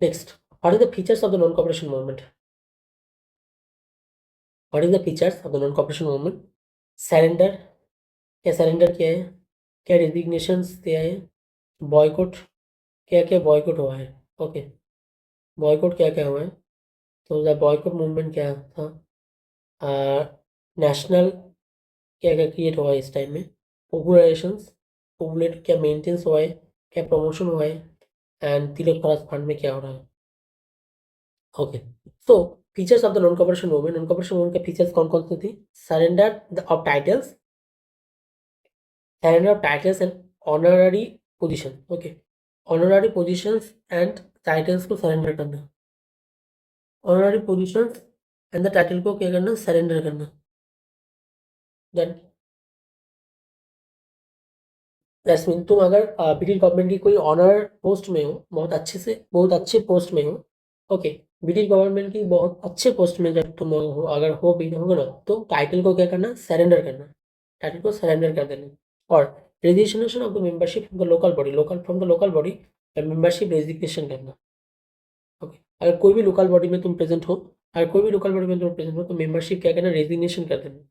next, what is the features of the non-cooperation movement? What is the features of the non-cooperation movement? Surrender, क्या surrender किया है, क्या रेजिग्नेशंस दिया है, बॉयकॉट, क्या क्या बॉयकॉट हुआ है। ओके, बॉयकॉट क्या क्या हुआ है, तो द बॉयकॉट मूवमेंट क्या था, नेशनल क्या क्या क्रिएट हुआ है इस टाइम में, पॉपुलराइजेशंस, पॉपुलेट क्या मेंटेन्स हुआ है, क्या प्रमोशन हुआ है, एंड तिलक स्वराज फंड में क्या हो रहा है। Okay, so features of the non cooperation movement के फीचर्स कौन कौन से थे, surrender of titles, surrender of titles and honorary position. Okay, honorary positions and titles को सरेंडर करना, honorary positions and the title को क्या करना, सरेंडर करना। दैट दैट्स मीन तुम अगर ब्रिटिश गवर्नमेंट की कोई ऑनर पोस्ट में हो, बहुत अच्छे पोस्ट में हो। ओके, ब्रिटिश गवर्नमेंट की बहुत अच्छे पोस्ट में जब तुम हो, अगर हो भी होगे ना, तो टाइटल को क्या करना, सरेंडर करना, टाइटल को सरेंडर कर देना। और resignation of the membership from the local body membership resignation करना। ओके, अगर कोई भी लोकल बॉडी में तुम प्रेजेंट हो, तो मेंबरशिप क्या करना, रेजिग्नेशन कर देना।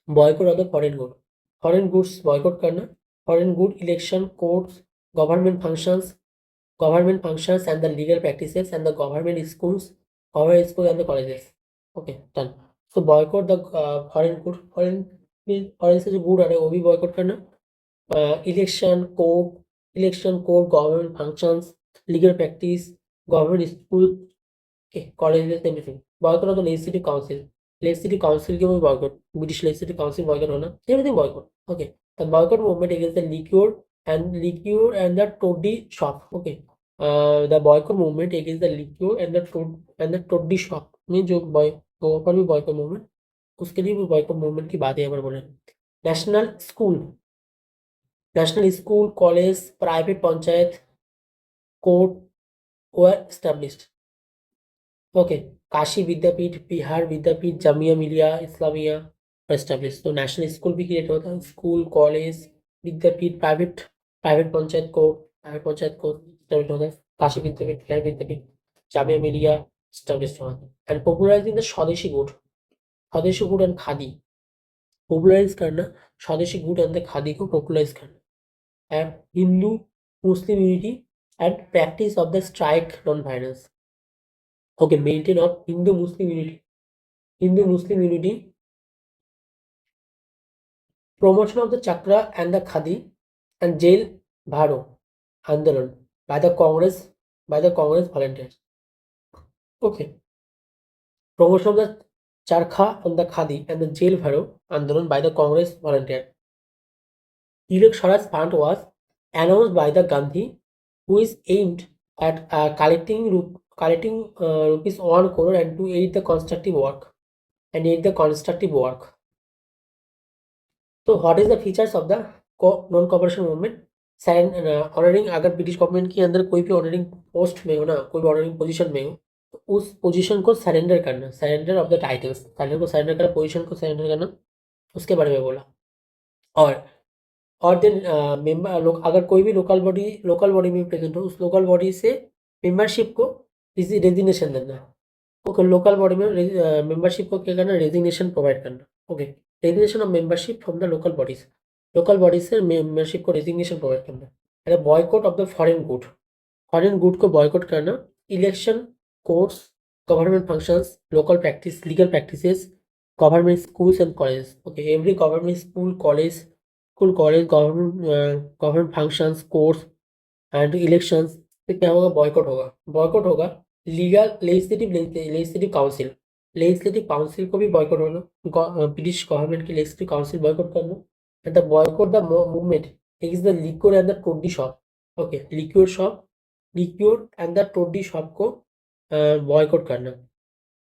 Boycott of the foreign goods boycott करना, foreign good election courts, government functions and the legal practices and the government school and the colleges. Okay, done. So boycott the foreign से जो good आ रहे हैं वो भी boycott करना, election code, government functions, legal practice, government school, colleges, everything. Boycott of the legislative council के भी boycott, British legislative council boycott होना, everything boycott. Okay, the boycott movement against the liquor and the toddy shop. Okay, the boycott movement against the liquor and the toddy shop में जो वहाँ पर भी boycott movement, उसके लिए भी boycott movement की बात यहाँ पर बोले। National school, college, private panchayat, court were established. Okay, Kashi Vidyapeeth, Bihar Vidyapeeth, Jamia Millia Islamia, established. तो नेशनल स्कूल भी क्रिएट होता है, school college Vidyapeeth private private panchayat को established होता है, काशी विद्यापीठ गैर विद्यापीठ जामिया मिलिया established होता है एंड पॉपुलराइजिंग द स्वदेशी गुड एंड खादी पॉपुलराइज करना स्वदेशी गुड एंड द खादी को पॉपुलराइज करना and Hindu Muslim unity and practice of the strike non violence okay maintain of Hindu Muslim unity promotion of the chakra and the khadi and jail bharo andolan by the congress volunteers okay promotion of the charkha and the khadi and the jail bharo andolan by the congress volunteer Tilak Swaraj fund was announced by the Gandhi who is aimed at collecting rupees 1 crore and to aid the constructive work. So what is the features of the non cooperation movement honouring अगर British government के अंदर कोई भी honouring post में हो ना कोई भी ऑनरिंग पोजीशन में हो तो उस पोजीशन को सरेंडर करना surrender of the titles title को सरेंडर करना पोजीशन को सरेंडर करना उसके बारे में बोला और देन मेंबर लोग अगर कोई भी लोकल बॉडी में प्रेजेंट हो उस लोकल बॉडी से मेंबरशिप को रेजिग्नेशन देना ओके लोकल बॉडी में मेंबरशिप को क्या करना रेजिग्नेशन प्रोवाइड करना okay resignation of membership from the local bodies से मेंबरशिप को रेजिग्नेशन प्रोवाइड करना and boycott of the foreign good को बॉयकॉट करना election courts government functions local practice legal practices government schools and college okay every government school college government functions course and elections से क्या होगा boycott होगा legal legislative council को भी boycott होना British government की लेजिस्लेटिव काउंसिल बॉयकॉट करना and the boycott the movement is the liquid and the toddy shop okay liquid and the toddy shop को बॉयकॉट करना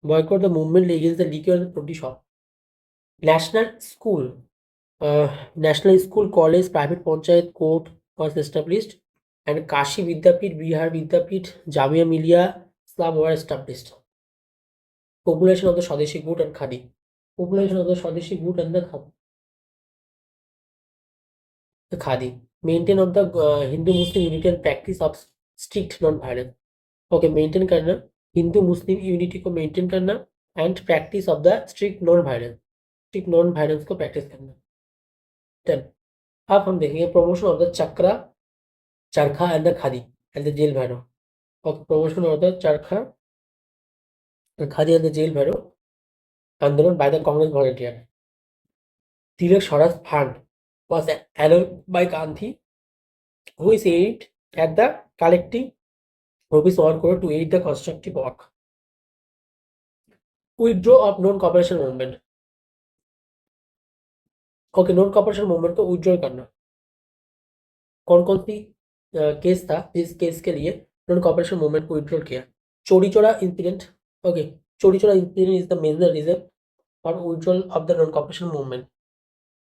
boycott the movement against the liquid and toddy shop national school college private panchayat court was established and Kashi Vidyapit, Bihar Vidyapit, Jamia Millia, Islam were established. Population of the Swadeshi good and Khadi. Population of the Swadeshi good and the Khadi. Maintain of the Hindu-Muslim unity and practice of strict non-violence. Okay, maintain करना Hindu-Muslim unity को maintain करना and practice of the strict non-violence को practice करना. Then, अब हम देखेंगे promotion of the charkha and the khadi and the jail bharo okay promotion of the charkha khadi and the jail bharo andolan by the Congress volunteer Tilak Swaraj fund was announced by Gandhi who is aimed at the collecting rupees 1 crore to aid the constructive work withdraw of non-cooperation movement okay non cooperation movement को withdrawal करना कौन सी case था जिस case के लिए non cooperation movement को withdrawal किया Chauri Chaura incident okay Chauri Chaura incident is the major reason for withdrawal of the non cooperation movement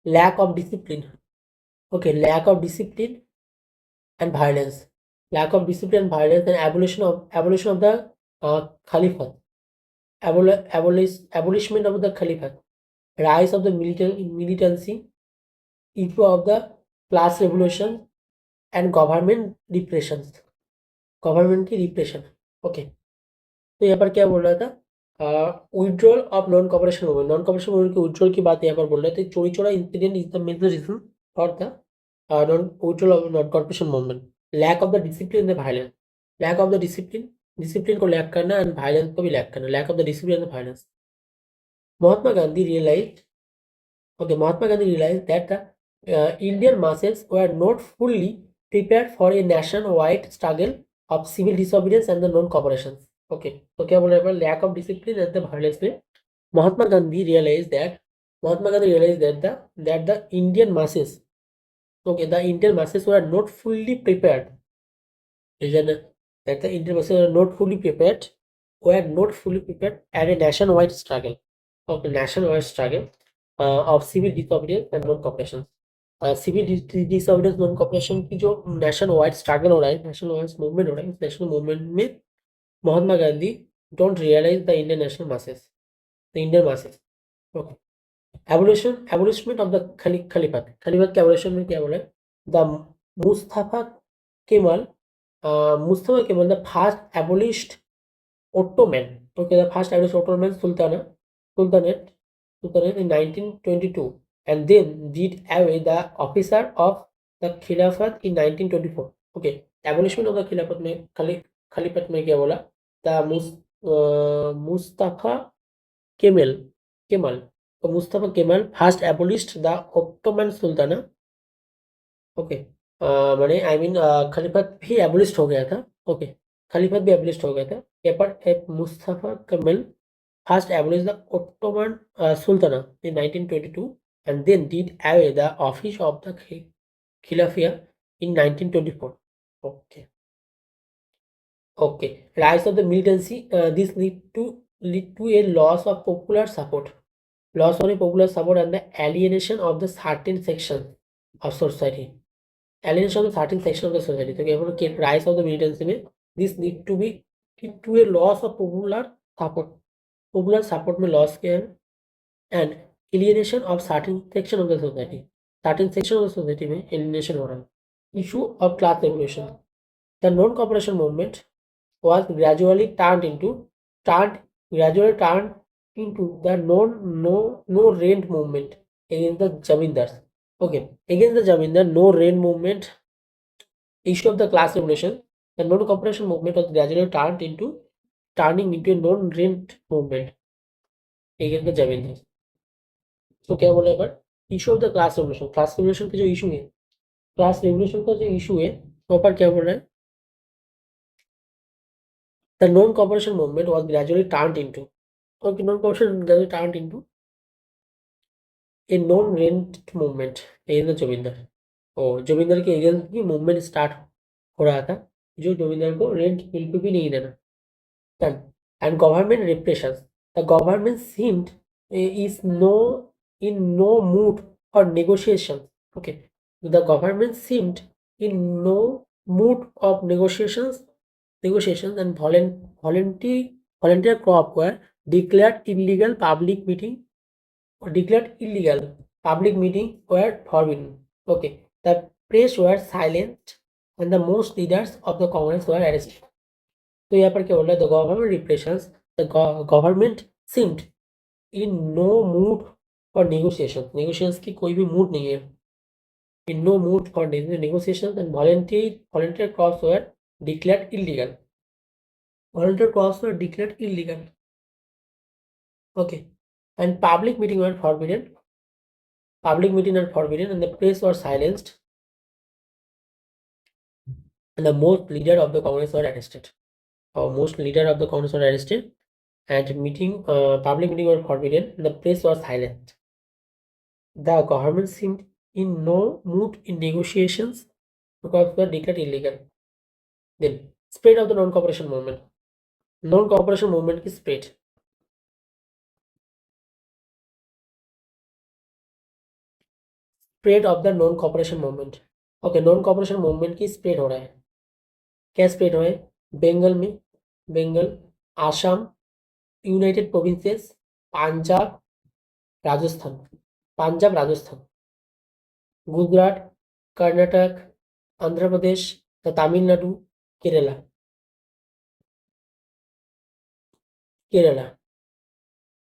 lack of discipline okay lack of discipline and violence and abolition of the Khilafat abolishment of the Khilafat rise of the militancy, issue of the class revolution and government की repression okay तो यहाँ पर क्या बोल रहा था withdrawal of non cooperation movement के withdrawal की बात यहाँ पर बोल रहे थे Chauri Chaura incident is the major reason for the withdrawal of non cooperation movement lack of the discipline and violence lack of the discipline को लैक करना एंड वायलेंस को भी लैक करना lack of the discipline and violence Mahatma Gandhi realized that the Indian masses were not fully prepared for a nationwide struggle of civil disobedience and the non-cooperation. Okay, तो क्या बोल रहे हैं lack of discipline and the violence में Mahatma Gandhi realized that the Indian masses, okay, the Indian masses were not fully prepared. That the Indian masses were not fully prepared at a nationwide struggle. Of the nationwide struggle of civil disobedience and non-cooperation. Civil disobedience non cooperation की जो national wide struggle हो रहा है national wide movement हो रहा है इस national movement में Mahatma Gandhi don't realize the Indian masses okay abolishment of the Khilafat. Khilafat के एबोलिशन में क्या बोला? The Mustafa Kemal Mustafa Kemal the fast abolished Ottoman. Okay, the first Irish Ottoman Sultanate in 1922, and then did away the officer of the Khilafat in 1924. Okay, abolishment of the Caliphate में क्या बोला? The Mustafa Kemal. तो Mustafa Kemal first abolished the Ottoman Sultanate. Okay, माने I mean खलीफत भी एबोलिश्ड हो गया था। Okay, खलीफत भी एबोलिश्ड हो गया था। App Mustafa Kamal first abolished the Ottoman Sultanate in 1922 and then did away the office of the Khilafia in 1924. Okay. Okay. Rise of the militancy. This lead to a loss of popular support. Loss of popular support and the alienation of the certain sections of society. Alienation of the certain section of the society. तो क्या बोलो कि rise of the militancy में this need to a loss of popular support. Popular support में loss क्या है? And alienation of certain section of the society. Certain section of the society में alienation हो रहा है. Issue of class revolution. The non-cooperation movement was gradually turned into the no rent movement against the zamindars. Okay, against the zamindar, no rent movement. Issue of the class revolution, the non-cooperation movement was gradually turning into a non-rent movement against the Javanese. तो क्या बोला एक बार? Issue of the class revolution. Class revolution का जो issue है, class revolution का जो इशू है, वहां पर क्या बोल रहा है? The non cooperation movement was gradually turned into, और non cooperation gradually turned into a non rent movement against the zamindar. और जोगिंदर के अगेंस्ट भी मूवमेंट स्टार्ट हो रहा था, जो जोगिंदर को रेंट बिल्कुल भी नहीं देना। Done. And government repressions. The government seemed is in no mood for negotiations. Okay. The government seemed in no mood of negotiations and volunteer crop were declared illegal. Public meeting were forbidden. Okay. The press were silenced and the most leaders of the Congress were arrested. तो यहाँ पर क्या बोल रहा है? The government repressions, the government seemed in no mood for negotiations की कोई भी मूड नहीं है। In no mood for negotiations and volunteer corps were declared illegal. Okay, and public meeting were forbidden. And the press were silenced and the most leader of the Congress were arrested. And public meeting were forbidden and the press was silent. The government seemed in no mood in negotiations because they were declared illegal. Then spread of the non-cooperation movement. Non-cooperation movement की spread. Spread of the non-cooperation movement. Okay, non-cooperation movement की spread हो रहा है। क्या spread हो रहा है? Bengal, Assam, united provinces, Punjab, Rajasthan, Gujarat, Karnataka, Andhra Pradesh, Tamil Nadu, Kerala.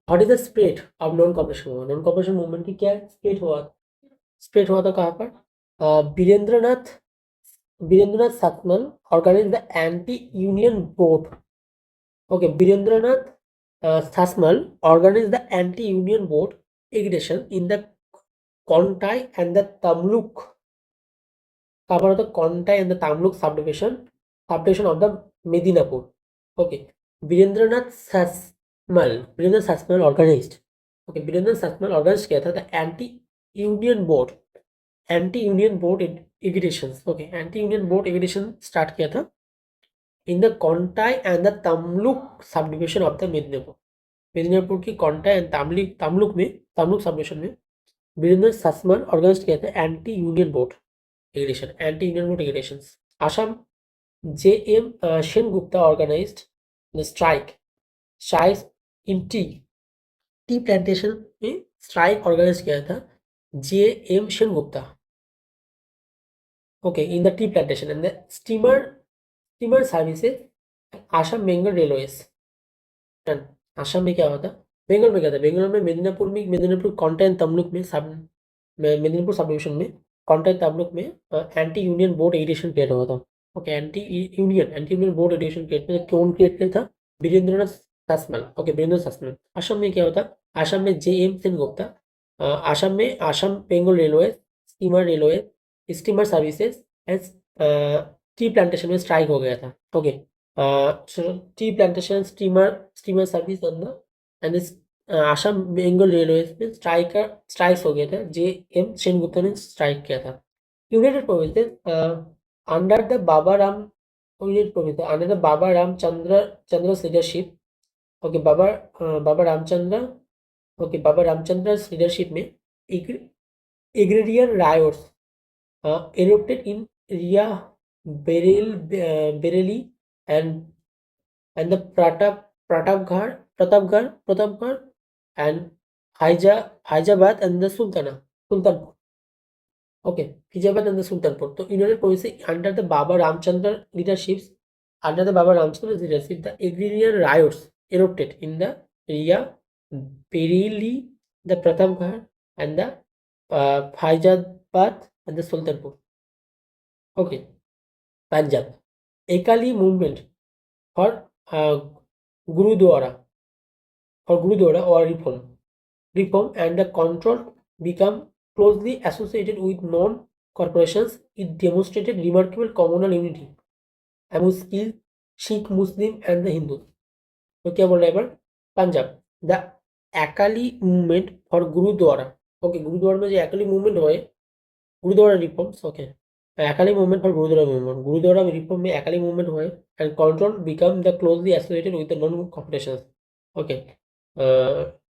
What is the spread of non cooperation movement? Non cooperation movement की क्या स्प्रेड हुआ था कहाँ पर? Birendranath Sasmal organize the anti union board. Okay, Birendranath Sasmal organized the anti-union board aggression in the Kontai and the Tamluk. Cover the Kontai and the Tamluk subdivision of the Medinapur. Okay, Virendranath Sasmal organized. Okay, Virendranath Sasmal organized किया था the anti-union board aggressions. Okay, anti-union board aggression start किया था in the Kontai and the Tamluk subdivision of the Medinipur की Contai and Tamluk subdivision में Virendra ससमल organize किया था anti union board aggression. Assam JM Sengupta organized the strike in tea plantation में strike organize किया था J M Sengupta, okay, in the tea plantation and the steamer services Assam Bengal railways. Assam में क्या हुआ था, बंगाल में क्या था, बंगाल में मेदिनीपुर कोंटा एंड तमलुक में मेदिनीपुर सब डिवीजन में कोंटा एंड तमलुक में anti union board edition create हुआ था। Okay, anti union board edition create में कौन क्रिएट किया था, वीरेंद्रनाथ सासमल। ओके, वीरेंद्र सासमल। असम में क्या होता, असम में जे एम सेनगुप्ता। असम में Assam Bengal railway steamer services and T plantation में स्ट्राइक हो गया था। Okay, tea plantation steamer service and Assam Bengal railway में स्ट्राइक्स हो गए थे, जे एम सेनगुप्ता ने स्ट्राइक किया था। United provinces under the Baba Ram united provinces under the Baba Ramchandra leadership. Okay, Baba Ramchandra, okay, Baba Ramchandra leadership में agrarian riots erupted in Ria, Bareilly, and the Pratapgarh, and Hyderabad and the Sultanpur. Okay, Hyderabad and the Sultanpur. So, United Provinces under the Baba Ramchandra leadership, the agrarian riots erupted in the Ria, Bareilly, the Pratapgarh, and the Hyderabad and the Sultanpur. Okay, Punjab. Akali movement for Gurudwara or reform and the control become closely associated with non-corporations. It demonstrated remarkable communal unity among Sikh, Muslim and the Hindus. तो क्या बोल रहा है पर Punjab, the Akali movement for gurdwara. Okay, gurdwara में जो Akali movement हुए, gurdwara reforms. Okay, Akali movement for gurdwara reform में अकाली मूवमेंट हुए and control become the closely associated with the non corporations. Okay,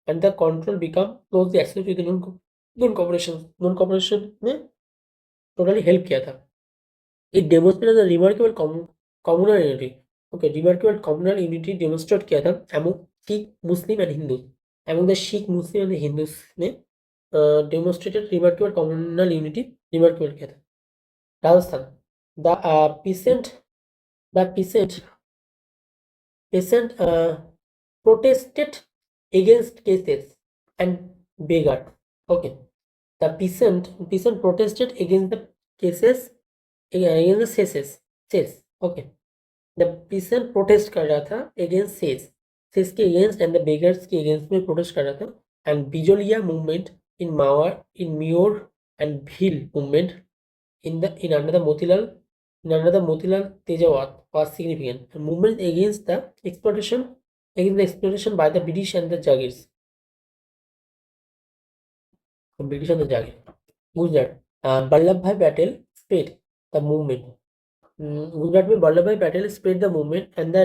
and the control become closely associated with non corporation में totally help किया था। It demonstrated the remarkable communal unity. Okay, remarkable communal unity demonstrate किया था among Sikh, Muslim and Hindus. Among the Sikh, Muslim and Hindus ने demonstrated remarkable communal unity remarkable किया था। Rajasthan, the peasant protested against cases and beggared. Okay, the peasant protested against the cases, against the cesses. Okay, the peasant protest कर रहा था against cess के against and the beggars के against में protest कर रहा था। and Bijolia movement in Mior and Bhil movement in another Motilal Tejawat was significant. A movement against the exploitation by the British and the Jagirs. Gujarat, Vallabhbhai Patel spread the movement. Gujarat में Vallabhbhai Patel spread the movement and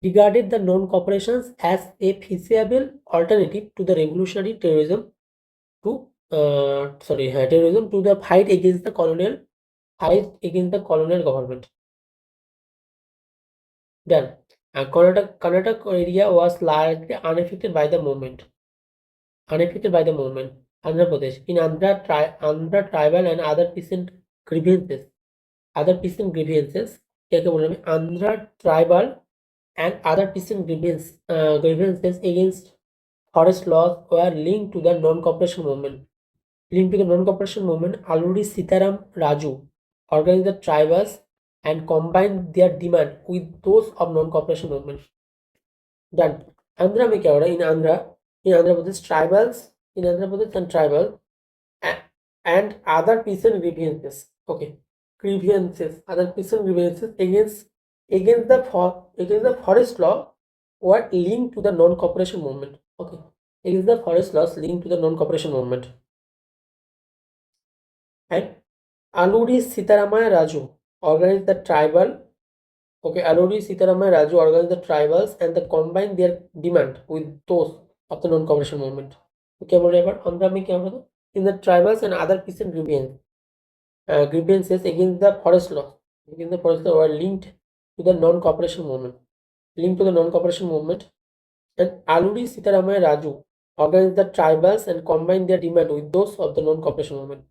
regarded the non-corporations as a feasible alternative to the revolutionary terrorism to the fight against the colonial government. Then, Karnataka area was largely unaffected by the movement. Andhra Pradesh, in Andhra tribal and other peasant grievances. क्या क्या बोल रहे हैं, Andhra tribal and other peasant grievances against forest laws were linked to the non-cooperation movement. Aluri Sitaram Raju organized the tribals and combined their demand with those of non-cooperation movement. Done. Andhra में क्या हो रहा है, in Andhra Pradesh tribals and tribal and other peasant grievances. Okay, other peasant grievances against the forest law were linked to the non-cooperation movement. Okay, against the forest laws linked to the non-cooperation movement. And Aluri Sitaramaya Raju organized the tribal. Okay, Aluri Sitaramaya Raju organized the tribals and they combined their demand with those of the non-cooperation movement. Okay, Andhra में क्या होगा, in the tribals and other peasant grievances against the forest law were linked to the non-cooperation movement. And Aluri Sitaramaya Raju organized the tribals and combined their demand with those of the non-cooperation movement.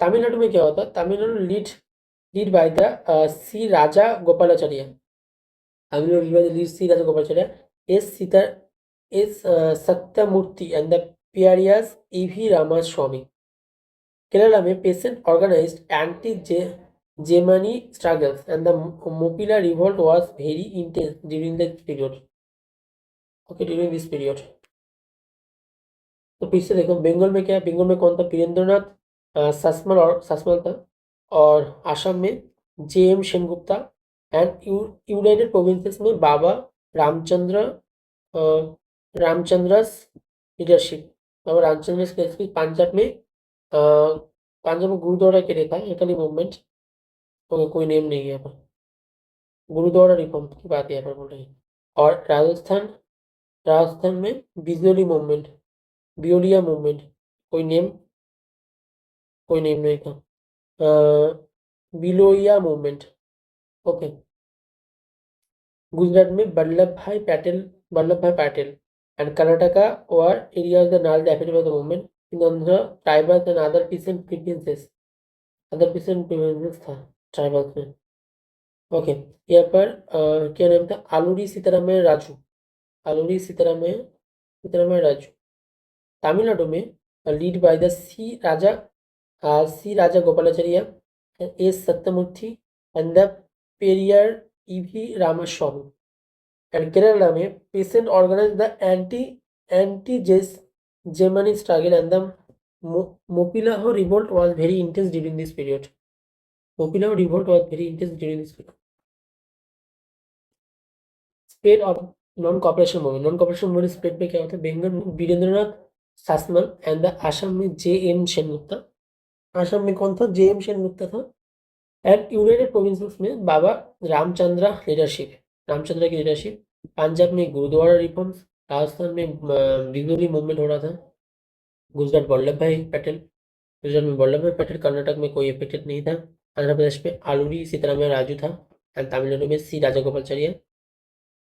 Tamil Nadu में क्या होता है? Tamil Nadu lead by the C Raja Gopalacharya. Tamil Nadu lead by the C Raja Gopalacharya, S Satyamurti and the Periyar E रामास्वामी। Kerala में peasant organized anti-Jemani struggles and the Mopila revolt was very intense during this period. Okay, during this period. तो पीछे देखो बंगाल में क्या है? बंगाल में कौन था? वीरेंद्रनाथ ससमल था। और आसाम में J.M.. Sengupta and United provinces में बाबा रामचंद्र रामचंद्रस लीडरशिप। बाबा रामचंद्रस लीडरशिप। पंजाब में गुरुद्वारा के लिए था इटली मूवमेंट। कोई नेम नहीं है यहाँ पर। गुरुद्वारा रिफॉर्म की बात यहाँ पर बोल रही है। और राजस्थान में बिजोली मूवमेंट, बियोलिया मूवमेंट। कोई नेम नहीं था। बिलोइया मूवमेंट। ओके। गुजरात में Vallabh bhai Patel and Karnataka were areas the नाल defeated by the movement. In Andhra tribals and other peasant grievances था ट्राइबल्स में। ओके। यहाँ पर क्या नाम था? आलूरी सीतारामैया राजू। तमिलनाडु में lead by the C Raja Gopalacharya, S Satyamurti and the Periyar E V Ramasamy. And Kerala में peasant organized the anti-Germany struggle and the Mopilaho revolt was very intense during this period. Spread of non-cooperation movement spread में क्या होता है? बंगाल में वीरेंद्रनाथ सासमल एंड द आसाम में J.M.. Sengupta. Assam में कौन था? जे.एम. सेनगुप्ता था। एंड यूनाइटेड प्रोविंसेस में बाबा रामचंद्र की लीडरशिप। पंजाब में गुरुद्वारा रिफॉर्म्स। राजस्थान में बिजोली मूवमेंट हो रहा था। गुजरात में वल्लभ भाई पटेल। कर्नाटक में कोई इफेक्टेड नहीं था। आंध्र प्रदेश में आलूरी सीतारामैया राजू था। एंड तमिलनाडु में सी राजा गोपालाचार्य।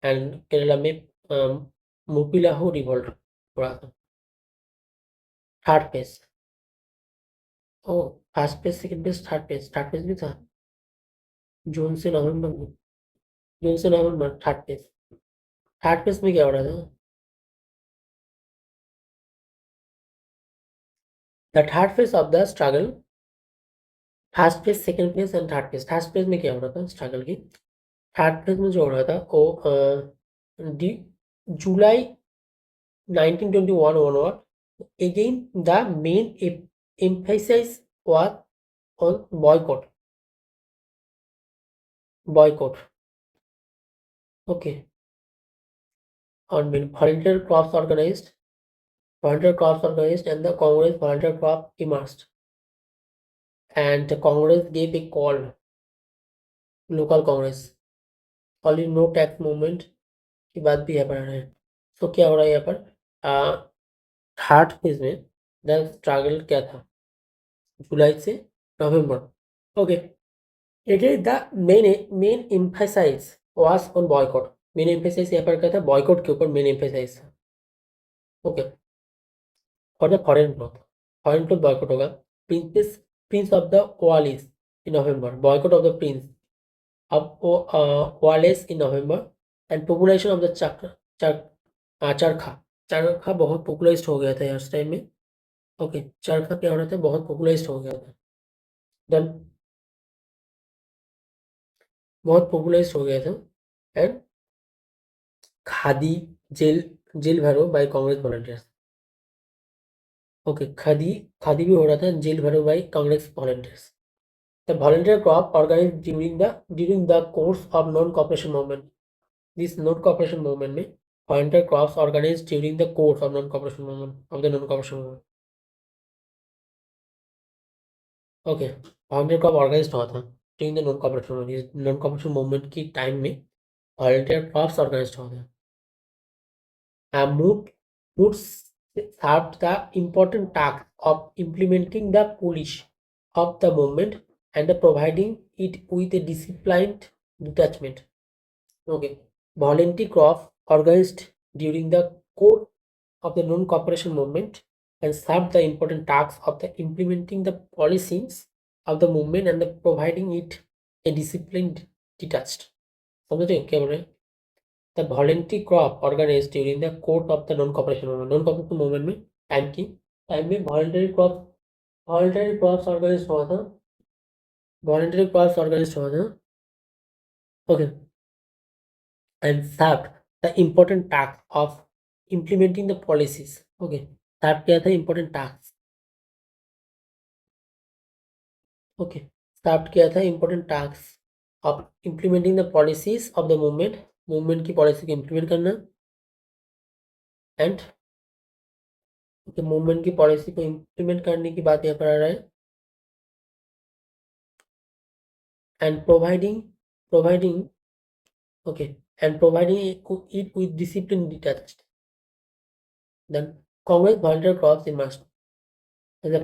एंड केरला में मोपिलाहो रिवोल्ट हो रहा था। Third page. Oh, first page, second page, third page भी था। जून से नवंबर थर्ड पेज में क्या हो रहा था? The third phase of the struggle. First page, second page and third page. Third page में क्या हो रहा था स्ट्रगल की? थर्ड पेज में जो हो रहा था वो जुलाई 1921 onward, again the main emphasis was on boycott. Okay. On volunteer crops organized and the Congress volunteer crop emerged, and the Congress gave a call, local Congress, only no tax movement की बात भी यहाँ पर आ रहा है। तो क्या हो रहा है यहाँ पर? थर्ड फेज में द स्ट्रगल क्या था? जुलाई से नवंबर। Okay. Again, the main emphasis was on boycott. Main emphasize यहाँ पर क्या था? बॉयकॉट के ऊपर मेन एम्फेसाइज था। Okay. For the foreign cloth boycott होगा। Prince of the Wales in November, boycott of the prince of Wales in November. And population of the charkha बहुत popularised हो गया था उस टाइम में। ओके। चरखा क्या हो रहा था? बहुत पॉपुलराइज्ड हो गया था। देन बहुत पॉपुलराइज्ड हो गया था। एंड खादी जेल भरो by Congress volunteers. Okay. Khadi भी हो रहा था, जेल भरो by Congress volunteers. The volunteer crop organized during the course of non cooperation movement. This non cooperation movement में volunteer crops organized during the course of non cooperation movement. Okay. Volunteer crop organized हुआ था during the non cooperation movement की time में volunteer crops organized हुआ था। Moods served the important task of implementing the policy of the movement and providing it with a disciplined detachment. Okay. Volunteer crop organized during the of the non-cooperation movement and served the important tasks of the implementing the policies of the movement and the providing it a disciplined detached. समझे क्या बोल रहे हैं? The voluntary crop organized during the course of the non-cooperation movement. Non-cooperation movement में time में voluntary crops organized हुआ था. Voluntary crops organized हुआ था. Okay, and served the important task of implementing the policies. Okay, served क्या था important task. Okay, served किया था important tasks of implementing the policies of the movement की policy को implement करना and मूवमेंट की पॉलिसी को इम्प्लीमेंट करने की बात यहाँ पर आ रहा है and providing okay and providing it with discipline detached. Then Congress volunteer crops emerged as the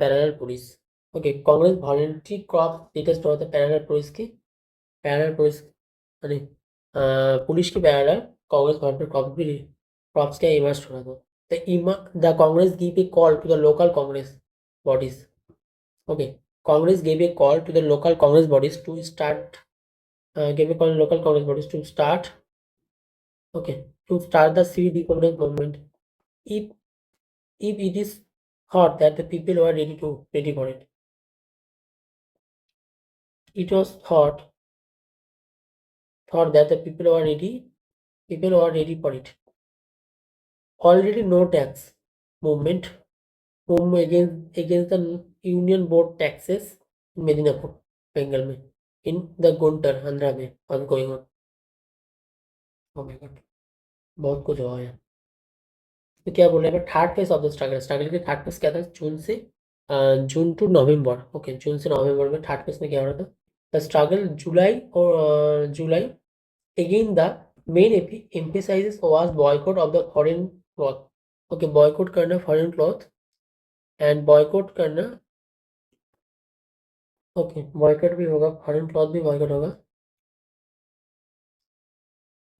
parallel police. Okay, Congress voluntary crops detached हुआ था parallel police की यानी पुलिस की पैरेलल कांग्रेस volunteer crops क्या इमर्ज हो रहा था. The Congress gave a call to the local Congress bodies. Okay, Congress gave a call to the local Congress bodies to start the civil disobedience movement if it is thought that the people were ready for it. It was thought that the people were ready for it. Already no tax movement against the union board taxes in Medinapur, Bengal में, in the Guntur, Andhra में was going on. Oh my god, बहुत कुछ हुआ है. तो क्या बोल रहे हैं third phase of the struggle की थर्ड फेज क्या था जून टू नवंबर. ओके, जून से नवंबर में थर्ड फेज में क्या हो रहा था the struggle July again the main emphasise was boycott of the foreign cloth. Okay, boycott करना फॉरेन क्लॉथ एंड बॉयकॉट करना. ओके, बॉयकॉट भी होगा फॉरेन क्लॉथ भी बॉयकॉट होगा.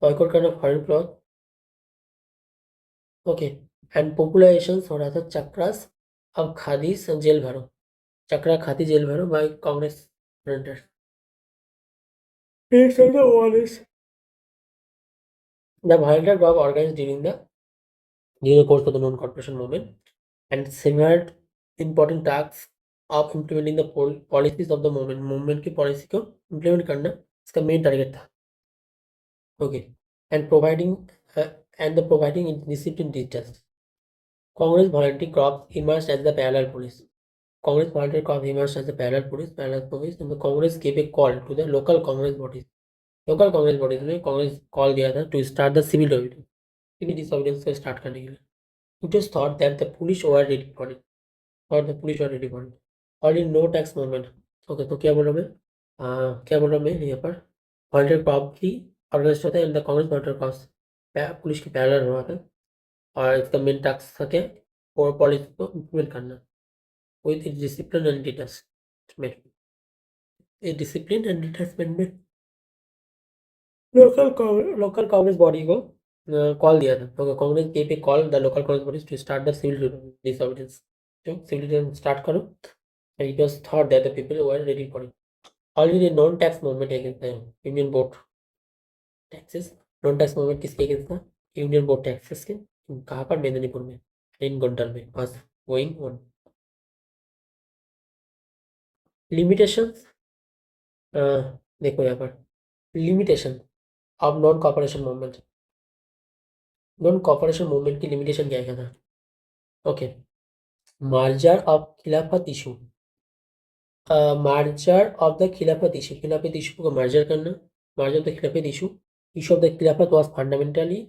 बॉयकॉट करना foreign cloth. Okay, and popularisation हो रहा था चक्रास अब खादी जेल भरो. चक्रा खाती जेल भरो by Congress volunteers. The volunteer group organized during the course of the non-corporation movement and similar important tasks of implementing the policies of the movement. Movement की policy को implement करना इसका main target था. Okay, and providing discipline teachers. Congress volunteer corps emerged as the parallel police. Congress volunteer corps emerged as the parallel police, and the Congress gave a call to the local Congress bodies. Local Congress bodies ने Congress call दिया था to start the civil डिसऑबिडियंस को start करने के लिए. It was thought that the police were ready for it already know tax movement. Okay, तो क्या बोल रहा मैं यहाँ पर वॉलंटियर क्रॉप की ऑर्गेनाइज होता है and the Congress volunteer crops police के पैरेलल हुआ था और इसका मेन टास्क था क्या और पॉलिसी को इम्प्लीमेंट करना विद डिसिप्लिन एंड डिटैचमेंट में लोकल कांग्रेस बॉडी को कॉल दिया था. तो कांग्रेस के पे call the local Congress bodies to start the civil disobedience. तो सिविल डिसऑबिडियंस स्टार्ट करो and it was thought that the people were ready for it. Already non tax movement against the union board taxes. Non tax movement किसके against था union board taxes के. कहाँ पर मेदिनीपुर में इन गुंटल में was going on. Limitations देखो यहाँ पर limitation of non cooperation movement की लिमिटेशन क्या था. ओके, मार्जर ऑफ खिलाफत इशू खिलाफत इशू को मार्जर करना. मार्जर ऑफ द खिलाफत इशू ऑफ द खिलाफत was fundamentally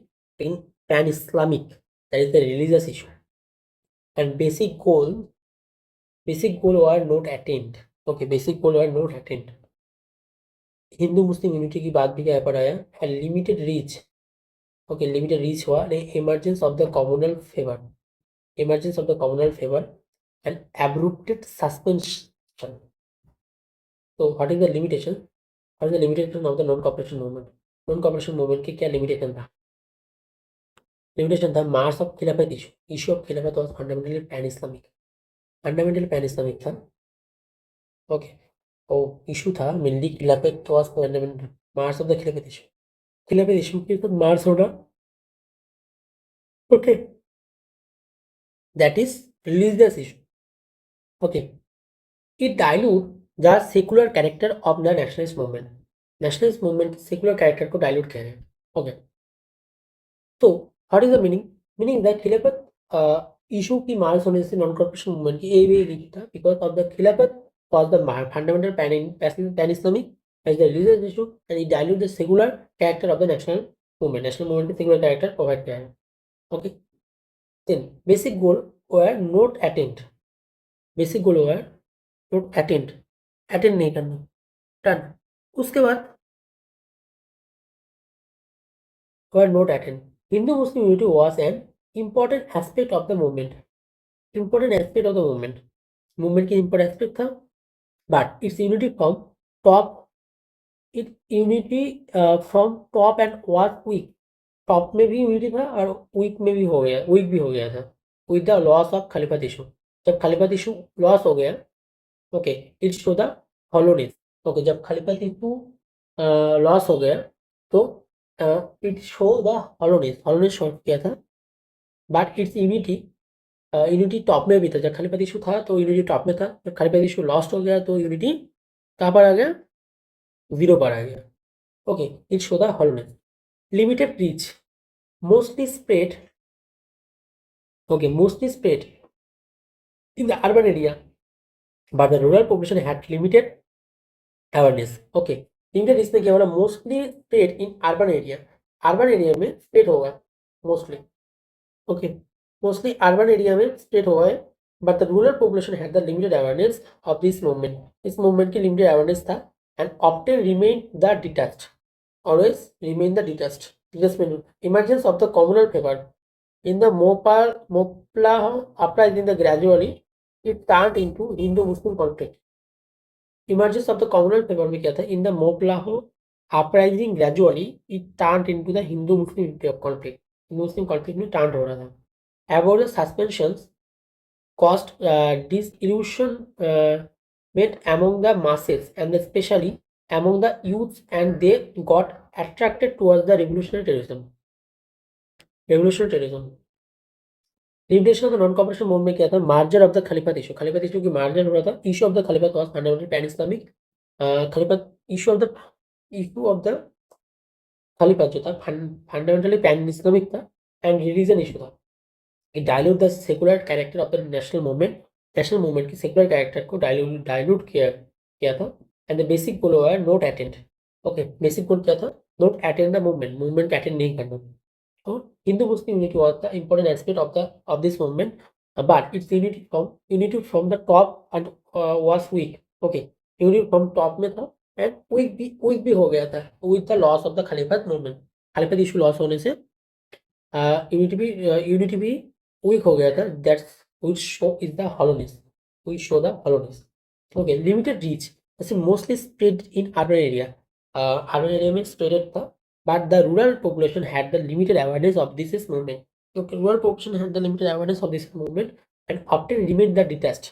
in pan Islamic that is the religious issue and basic goal were not attend. Okay, basic goal were not attend. Hindu Muslim unity की बात भी क्या पर आया and limited reach. Okay, limited reach हुआ emergence of the communal favour and abrupted suspension. So what is the limitation? What is the limitation of the non-cooperation movement? Non-cooperation movement की क्या limitation था? Limitation: the mass of Khilafat issue. Issue of Khilafat was fundamentally pan-Islamic. Fundamentally pan-Islamic था. Okay. और issue था mainly Khilafat was fundamental. Mass of the Khilafat issue. Khilafat issue के साथ mass होना. Okay. That is religious issue. Okay. It dilute the secular character of the nationalist movement. Nationalist movement secular character को dilute कह रहे हैं. Okay. तो what is the meaning? Meaning that खिलाफत issue की मार्च होने से नॉन कॉर्पोरेशन मूवमेंट की ए वे नहीं था बिकॉज ऑफ द खिलाफत was the fundamental pan-Islamic as the religious issue and it dilute the secular character of the national movement. National movement की secular character provide किया है. Okay. Then basic goal were not attained. Basic goal were not attained. Attain नहीं करना. Done. उसके बाद were not attained. Hindu-Muslim unity was an important aspect of the movement. Important aspect of the movement. Movement की important aspect था, but its unity from top, it unity from top and was weak. Top में भी unity था और week में भी हो गया, वीक भी हो गया था with the loss of Khilafat issue. जब खलीफत इशू लॉस हो गया, okay, it show the hollowness. Okay, जब खलीफत इशू लॉस हो गया तो it show the hollowness show किया था. But it's unity unity top में भी था. जब खलीफत इशू था तो यूनिटी टॉप में था. जब खलीफत इशू लॉस्ट हो गया तो यूनिटी कहाँ पर आ गया? जीरो पर आ गया. Okay, it show the hollowness. Limited reach, mostly spread in the urban area, but the rural population had limited awareness. Okay, limited reach में क्या होगा? Mostly spread in urban area. urban area में spread होगा mostly. Okay, mostly urban area में spread होगा है, but the rural population had the limited awareness of this movement. इस movement की limited awareness था and often remained the detached. Always remain the detached. Emergence of the communal favor. In the Moplah uprising, the gradually it turned into Hindu-Muslim conflict. Emergence of the communal favor में क्या था? In the Moplah uprising, gradually it turned into the Hindu-Muslim conflict. Hindu-Muslim conflict में turned हो रहा था. About the suspensions caused disillusionment among the masses and especially among the youths, and they got attracted towards the revolutionary terrorism. Limitation of the non cooperation movement में क्या था? Merger of the Khilafat issue. Khilafat issue की merger हो रहा था. Issue of the Khilafat was fundamental pan Islamic. Khilafat issue of the Khilafat जो था fundamentally pan Islamic था एंड रिलीजन इशू था. It dilute the secular character of the national movement. National movement की secular character को डाइल्यूट किया था. And the basic goal were not attend. Okay, basic goal क्या था? Not attend the movement. Movement को attend नहीं करना. So Hindu-Muslim unity was the important aspect of this movement, but its unity from the top and was weak. Okay, unity from top में था and weak भी हो गया था with the loss of the Khalifat movement. Khalifat issue loss होने से unity भी weak हो गया था. That's which show is the hollowness. We show the hollowness. Okay, limited reach. ऐसे mostly spread in urban area. Urban area में spread था. But the rural population had the limited awareness of this movement. Okay, rural population had the limited awareness of this movement and often remained the detached.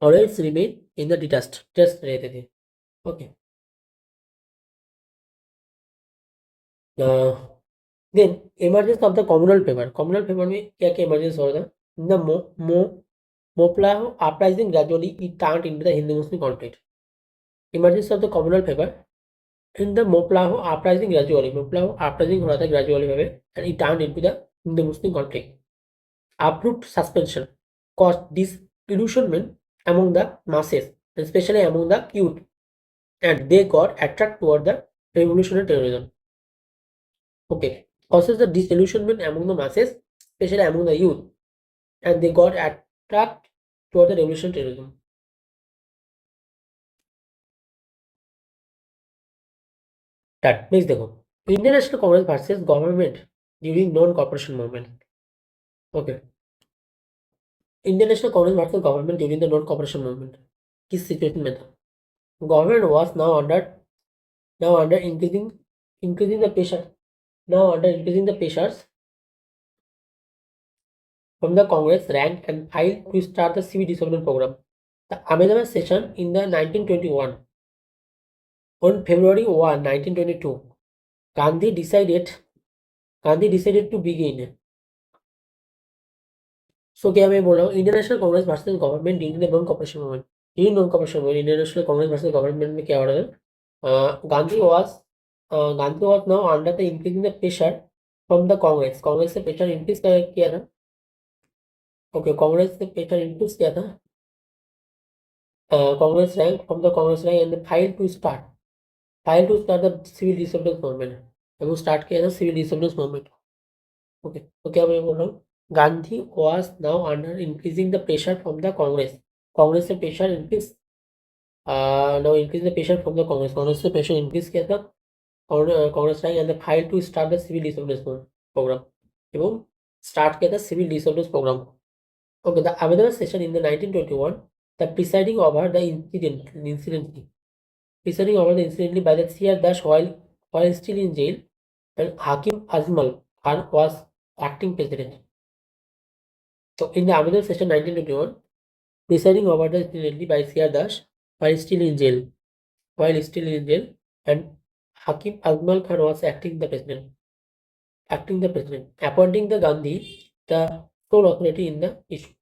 Always remain in the detached. Just रहते थे. Okay. Then emergence of the communal favor. Communal favor में क्या क्या emergence हो रहा था? In the Moplah uprising, gradually it turned into the Hindu-Muslim conflict. Emergence of the communal favor. In the Moplah uprising, gradually Moplah uprising हो रहा था gradually Bhave and it turned into the Hindu-Muslim conflict. Abrupt suspension caused disillusionment among the masses, especially among the youth, and they got attracted toward the revolutionary terrorism. Okay, causes the disillusionment among the masses, especially among the youth, and they got attracted toward the revolutionary terrorism. That means देखो, Indian National Congress versus government during non-cooperation movement. Okay. Indian National Congress versus government during the non-cooperation movement. किस situation में था? Government was now under increasing the pressure. Now under increasing the pressures from the Congress rank and filed to start the civil disobedience program. The amendment session in the 1921. On February 1, 1922, Gandhi decided to begin. So क्या मैं बोल रहा हूँ international Congress versus government during the non cooperation movement. During non cooperation movement international Congress versus government में क्या हो रहा है. Gandhi was now under the increasing the pressure from the Congress से प्रेशर इंक्रीज किया था. ओके कांग्रेस से प्रेशर इंक्रीज किया था. Congress rank from the Congress rank and file to start the civil disobedience movement. वो स्टार्ट किया था सिविल डिसोबीडियंस मूवमेंट. ओके तो क्या मैं बोल रहा हूँ Gandhi was now under increasing the pressure from the Congress से pressure increase now increase the pressure from the Congress से प्रेशर इंक्रीज किया था Congress rank and file to start the civil disobedience programme एवं स्टार्ट किया था civil disobedience programme. Okay the amendment session in the 1921 the presiding over the incidentally by the C.R. Dash while still in jail and Hakim Azmal Khan was acting president. So in the amendment session 1921, presiding over the incidentally by C.R. Dash while still in jail, and Hakim Azmal Khan was acting the president, appointing the Gandhi the sole authority in the issue.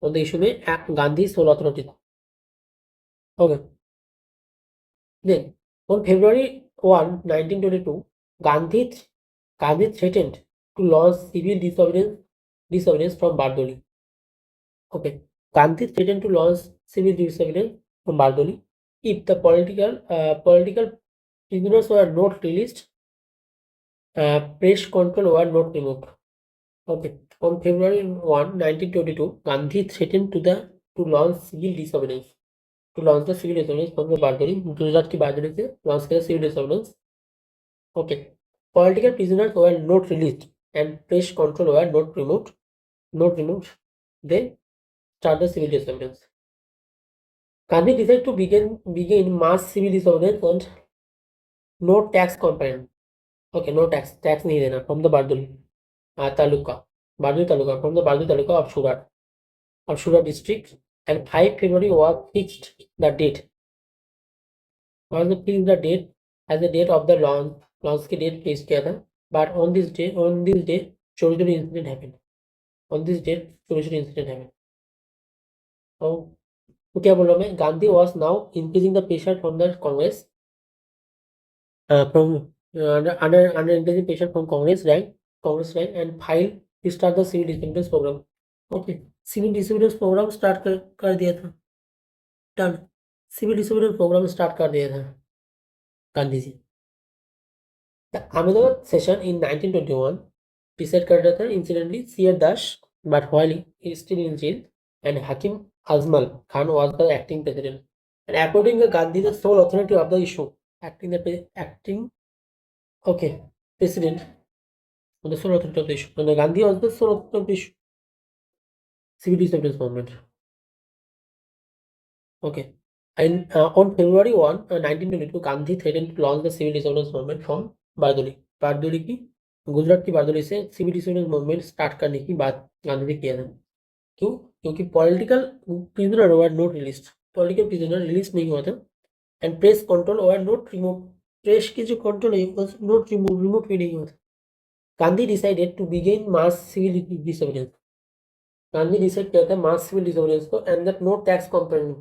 On the issue में Gandhi sole authority. Okay. Then on February 1, 1922, Gandhi threatened to launch civil disobedience from Bardoli. Okay, Gandhi threatened to launch civil disobedience from Bardoli if the political prisoners were not released, press control were not removed. Okay, on February 1, 1922, Gandhi threatened to launch civil disobedience. To launch the civil disobedience from the Bardoli, Gujarat की बारडोली से launch किया civil disobedience. Okay, political prisoners were not released and press control were not removed. They start the civil disobedience. Gandhi decided to begin mass civil disobedience and no tax component. Okay, no tax नहीं देना from the Bardoli taluka from the Bardoli taluka of Surat district, and 5 February was fixed the date. Was fixed the date as the date of the launch की date fixed किया था. But on this day चोरी incident happened. On this date चोरी incident happened. तो क्या बोल रहा हूँ मैं Gandhi was now increasing the pressure from the Congress under increasing pressure from Congress rank and file to start the civil disobedience program. Okay, civil disobedience program start कर दिया था. Done. Civil disobedience program start कर दिया था Gandhi ji. The Ahmedabad session in 1921 decide कर रहा था incidentally C.R. Dash but while he is still in jail and Hakim Azmal Khan was the acting president and appointing the Gandhi the sole authority of the issue. Okay, president on the sole authority of the issue. And Gandhi was the sole authority of the issue. Civil disobedience movement. Okay. And on February 1, 1922, Gandhi threatened to launch the civil disobedience movement from Bardoli. Bardoli की गुजरात की बारदोली से civil disobedience movement start करने की बात गांधी ने किया था. क्यों? क्योंकि political prisoner were not released. Political prisoner release नहीं हुआ था and press control were not remove. Press की जो कंट्रोल है वो नॉट रिमूव भी नहीं हुआ था. Gandhi decided to begin mass civil disobedience. Gandhi decide किया था मास सिविल डिसोबीडियंस को and that no tax component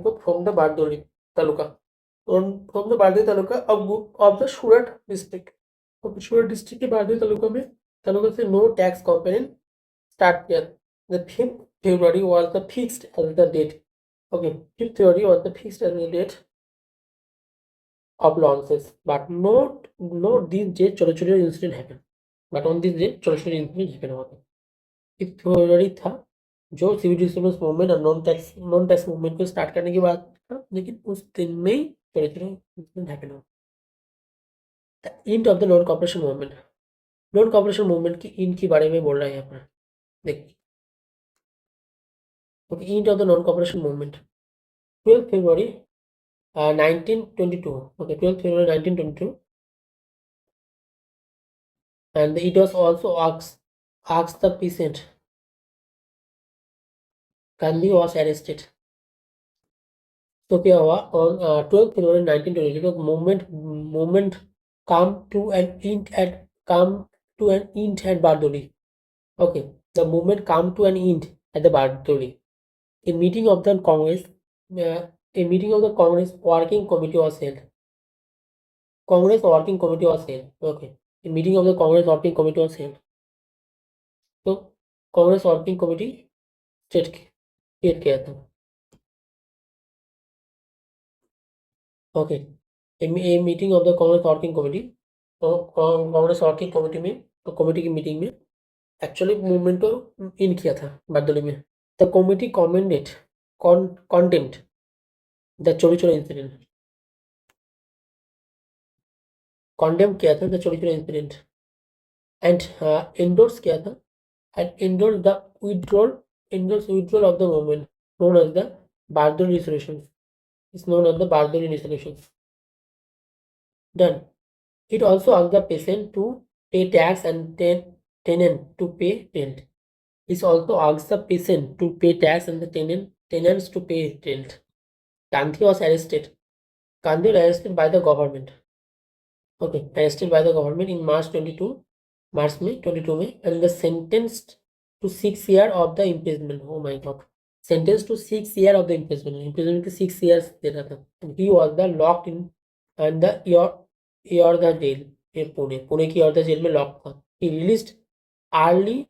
को from the Bardoli taluka from the Bardoli taluka of the Surat district. Surat district के बारदोली तालुका से नो टैक्स कंपोनेंट स्टार्ट किया. The 5th February was the fixed as the date. Okay, 5th February was the fixed as the date of launches, but not this day चोरी incident happened. But on this day चोरी incident happened हुआ था. 5th February था जो civil disobedience movement और non tax movement को start करने की बात था, लेकिन उस दिन में ही चोरी इंसिडेंट हैपन हुआ. The end of the non cooperation movement की एंड के बारे में बोल रहा है यहाँ पर. देखिए okay, end of the non cooperation movement 12 February 1922. Okay, 12 February 1922, and it was also asked the peasant. Gandhi was arrested. So क्या हुआ on 12th February 1922 the movement come to an end at Bardoli. Okay, the movement come to an end at the Bardoli. A meeting of the Congress, working committee was held. Congress working committee was held. Okay, a meeting of the Congress working committee was held. So Congress working committee state किया था. Okay, a meeting of the Congress working committee. तो Congress working committee में तो committee की meeting में actually movement को इन किया था बारडोली में. The committee commended condemned the चोरी चोरी इंसिडेंट. कॉन्डेम किया था द चोरी चोरी इंसिडेंट एंड एंडोर्स किया था and endorse the withdrawal of the movement known as the Bardoli resolution. It's known as the Bardoli resolution. Done. It also asked the peasant to pay tax and tenant to pay rent. It also asks the peasant to pay tax and the tenants to pay rent. Gandhi was arrested. Gandhi was arrested by the government. Okay, arrested by the government in March May 22 में and the sentenced to 6 years of the imprisonment. Oh my God. Sentenced to 6 years of the imprisonment. Imprisonment के 6 years दे रहा था. And he was the locked in and the Yorda jail. ये पुणे की Yorda jail में locked था. He released early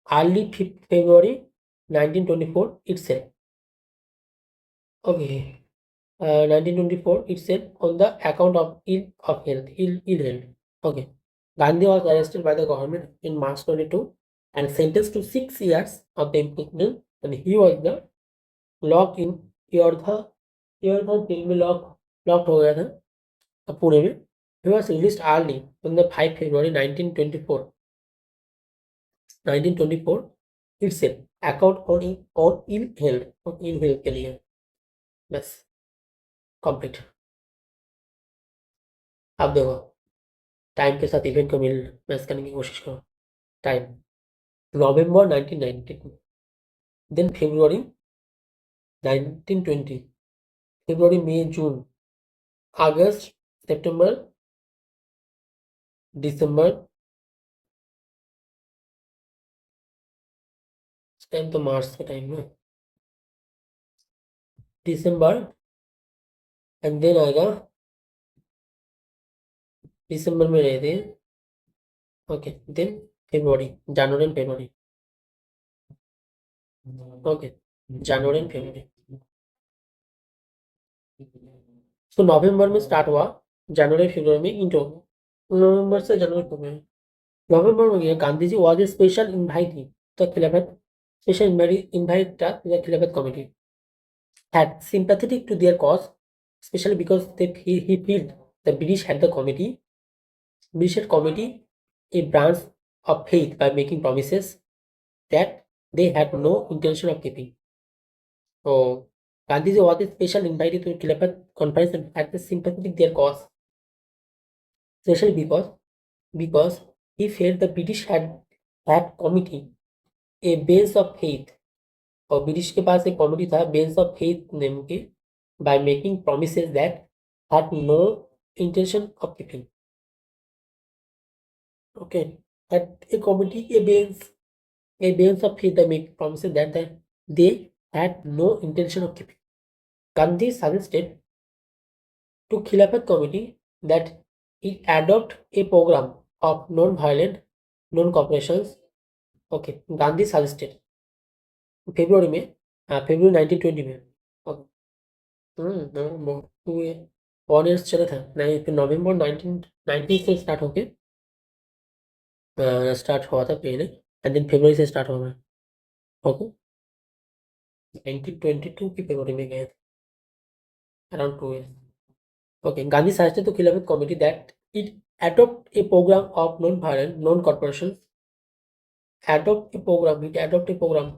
5th February 1924 itself. Okay, 1924 itself on the account of ill health. Okay, Gandhi was arrested by the government in March 22 and sentenced to 6 years of the imprisonment, and he was the locked in Yorda jail में locked हो गया था पुणे में. He was released early on the 5 February 1924 itself account on ill health के लिए. बस complete. अब देखो टाइम के साथ इवेंट को मैच करने की कोशिश करो. टाइम नवंबर 1992, देन फरवरी 1920, फरवरी मई जून अगस्त सितंबर दिसंबर. टाइम तो मार्च का टाइम है. दिसंबर एंड देन आएगा दिसंबर में रहे थे. Okay, then February, January and February. Okay, January and February. तो नवंबर में स्टार्ट हुआ, जनवरी फरवरी में इंट हो गया. नवंबर से जनवरी फरवरी. नवंबर में गया Gandhi ji was a special invitee the Khilafat special invite the Khilafat committee had sympathetic to their cause, especially because he felt the British had a branch of faith by making promises that they had no intention of keeping. So Gandhiji was a special invitee to Khilafat conference and had sympathetic their cause, especially because he felt the British had that committee a bench of faith. और British के पास एक comedy था bench of faith name के, by making promises that had no intention of keeping. Okay, that a comedy a bench of faith that make promises that they had no intention of keeping. Gandhi suggested to Khilafat committee that it adopt a program of non-violent non-cooperation. Okay, Gandhi suggested फरवरी में, फरवरी 1920 में. Okay, 1 years चला था. फिर नवंबर 1990 से start होके start हुआ था पहले एंड देन फरवरी से स्टार्ट हुआ. ओके, 1922 की फरवरी में गए थे, around 2 years. Okay, Gandhi suggested to Khilafat committee that it adopt a program of non-violent non-corporations. Adopt a program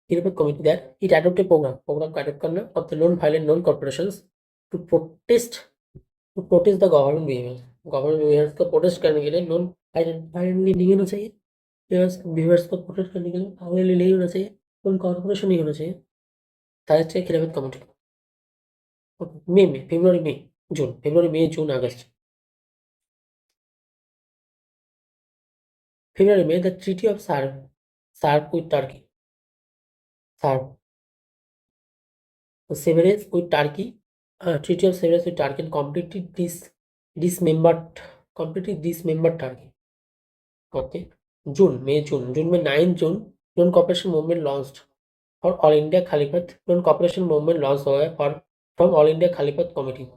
Khilafat committee that it adopt a program को adopt करना of the non-violent non-corporations to protest the government behavior. Government behaviour को protest करने के लिए non violently नहीं होना चाहिए. Viewers को प्रोटेक्ट करने के लिए अवेलेबल नहीं होना चाहिए, कोई कॉर्पोरेशन नहीं होना चाहिए, তাদের চাই খিলাফত committee. February, May, June, August. February, May, the Treaty of Sark with Turkey. Sark. Severance with Turkey. Treaty of Severance with Turkey and dismembered Turkey. Okay. May, 9th June, non-cooperation movement launched for All India Caliphate. Non-cooperation movement launched from All India Caliphate Committee.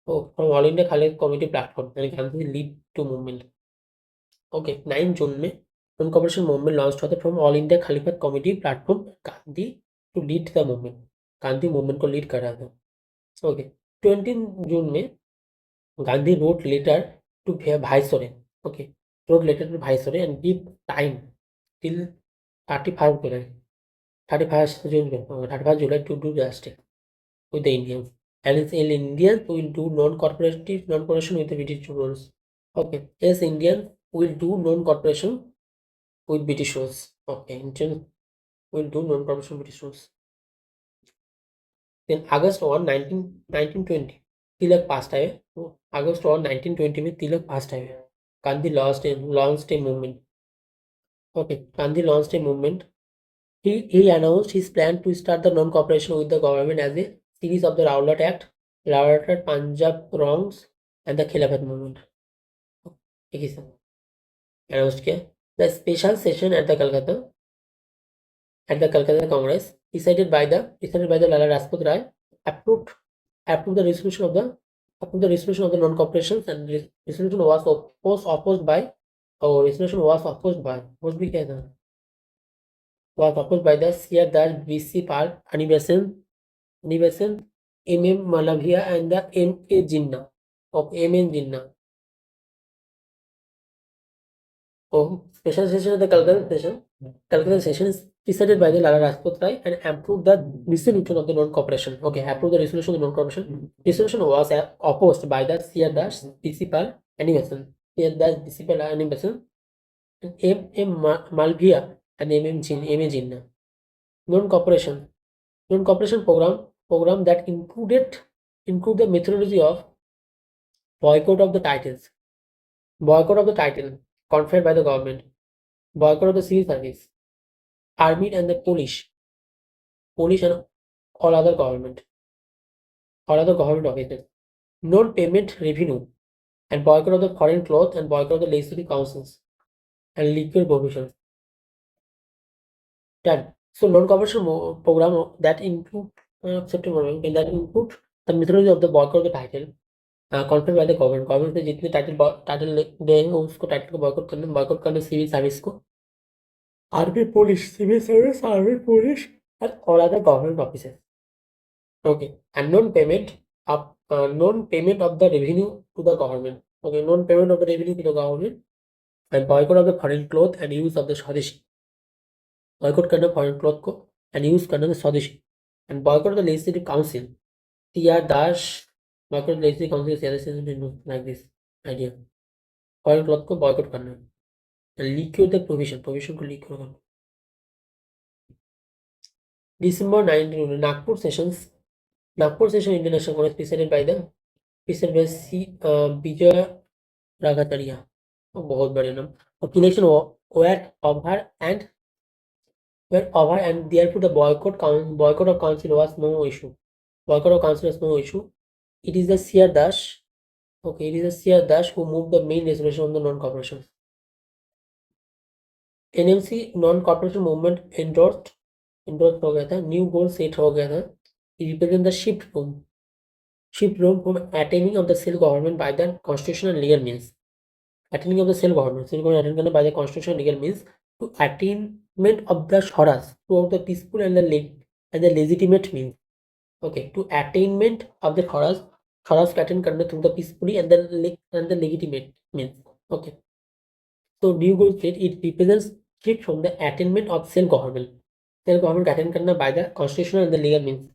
From All India Caliphate Committee platform. And it can lead to movement. Okay, 9 जून में non-cooperation movement launched होता from All India Caliphate Committee platform Gandhi to lead the movement. Gandhi movement को lead कर रहा था. Okay, 20 जून में Gandhi wrote letter to Viceroy. Okay, wrote letter to Viceroy and give time till 31st July. 31st July to do justice with the Indians. And Indians will do non-cooperation with the British rules. Okay, yes, Indians will do non-cooperation with British rules. Okay, Indians will do non-cooperation with British rules. Then August 1, 1920, Tilak passed away. August 1, 1920 में तिलक passed away. Gandhi launched a movement. Okay, Gandhi launched a movement. He announced his plan to start the non-cooperation with the government as a series of the Rowlatt Act, Punjab wrongs, and the Khilafat movement. ठीक है sir, announced किया. The special session at the Calcutta Congress decided by the Lala Rajput Rai approved the resolution of the non-cooperation, and resolution was opposed by the Sir Das B.C. Pal, Anibesan, M.M. Malavia, and the M.A. Jinnah of M.N. Jinnah. Special session of the Calcutta session is decided by the Lala Rajput Rai and approved the resolution of the non-cooperation. Okay, approved the resolution of the non-cooperation. Resolution was opposed by the Sir Das B.C. Pal, Anibesan, M.M. Malvia, and M.A. Jinnah. Non-cooperation program that include the methodology of boycott of the title conferred by the government, boycott of the civil service, army and the police and all other government officers, non-payment revenue, and boycott of the foreign cloth, and boycott of the legislative councils and legal provisions. Done. So non-cooperation program that include the methodology of the boycott of the title conferred by the government से जितने title देंगे उसको title को boycott करना civil service को, army police, civil service, army police, and all other government offices. Okay, and non-payment of the revenue to the government. Okay, non-payment of the revenue to the government, and boycott of the foreign cloth and use of the Swadeshi. Boycott करना foreign cloth को and use करना Swadeshi, and boycott of the legislative council. T.R. Dash boycott the legislative council like this idea. Foreign cloth को boycott करना, and liquidate the provision को liquidate करना. December 19, Nagpur session International Congress presided by C. Vijay Ragataria. बहुत बड़े नाम. Election were over and therefore the boycott of council was no issue. It is the Sir Das. Okay, it is the Sir Das who moved the main resolution on the non-cooperation. NMC non-cooperation movement endorsed हो गया था. New goal set हो गया था. It represents the shift from attaining of the self-government by the constitutional legal means. Attaining of the self-government attaining by the constitutional legal means to attainment of the Swaraj throughout the peaceful and the legitimate means. Okay, to attainment of the Swaraj attain करना through the peacefully and the legitimate means. Okay, so new goal state, it represents shift from the attainment of self-government attain करना by the constitutional and the legal means.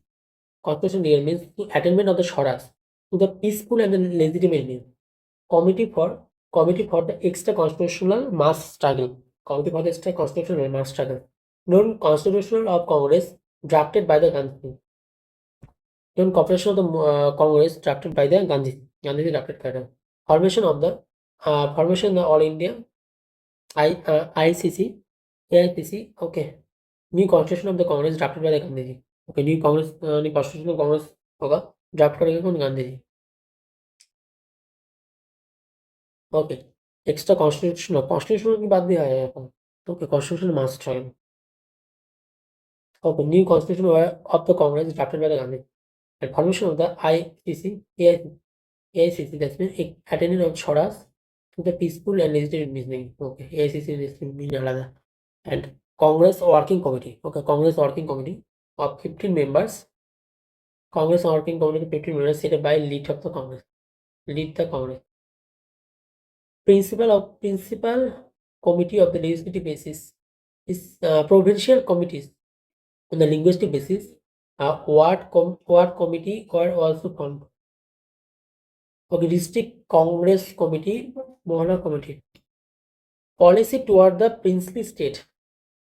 Constitutional legal means to attainment of the Swaraj to the peaceful and the legitimate means. Committee for the extra constitutional mass struggle. Committee for the Constitutional Mass Struggle. Known Constitution of Congress drafted by the Gandhi. Known Corporation of the Congress drafted by the Gandhi. Gandhi drafted by formation of the formation of the All India ICC AICC. Okay. New Constitution of the Congress drafted by the Gandhi. Okay. New Congress new Constitution of Congress होगा draft करेंगे कौन Gandhi ji. Okay. Extra constitutional की बात भी आया है यहाँ पर. Okay. Constitutional mass trial. Okay. New Constitution of the Congress drafted by the Gandhi. And formation of the ICC AICC, that's mean attending of Swaraj to the peaceful and legislative meaning. Okay. AICC is mean alada. And Congress Working Committee. Okay. Congress Working Committee of 15 members. Congress Working Committee of 15 members set by lead of the Congress. Lead the Congress. Principal Committee of the legislative basis is provincial committees on the linguistic basis. Ward committee were also formed. Okay, district Congress committee, Mohalla committee. Policy toward the princely state.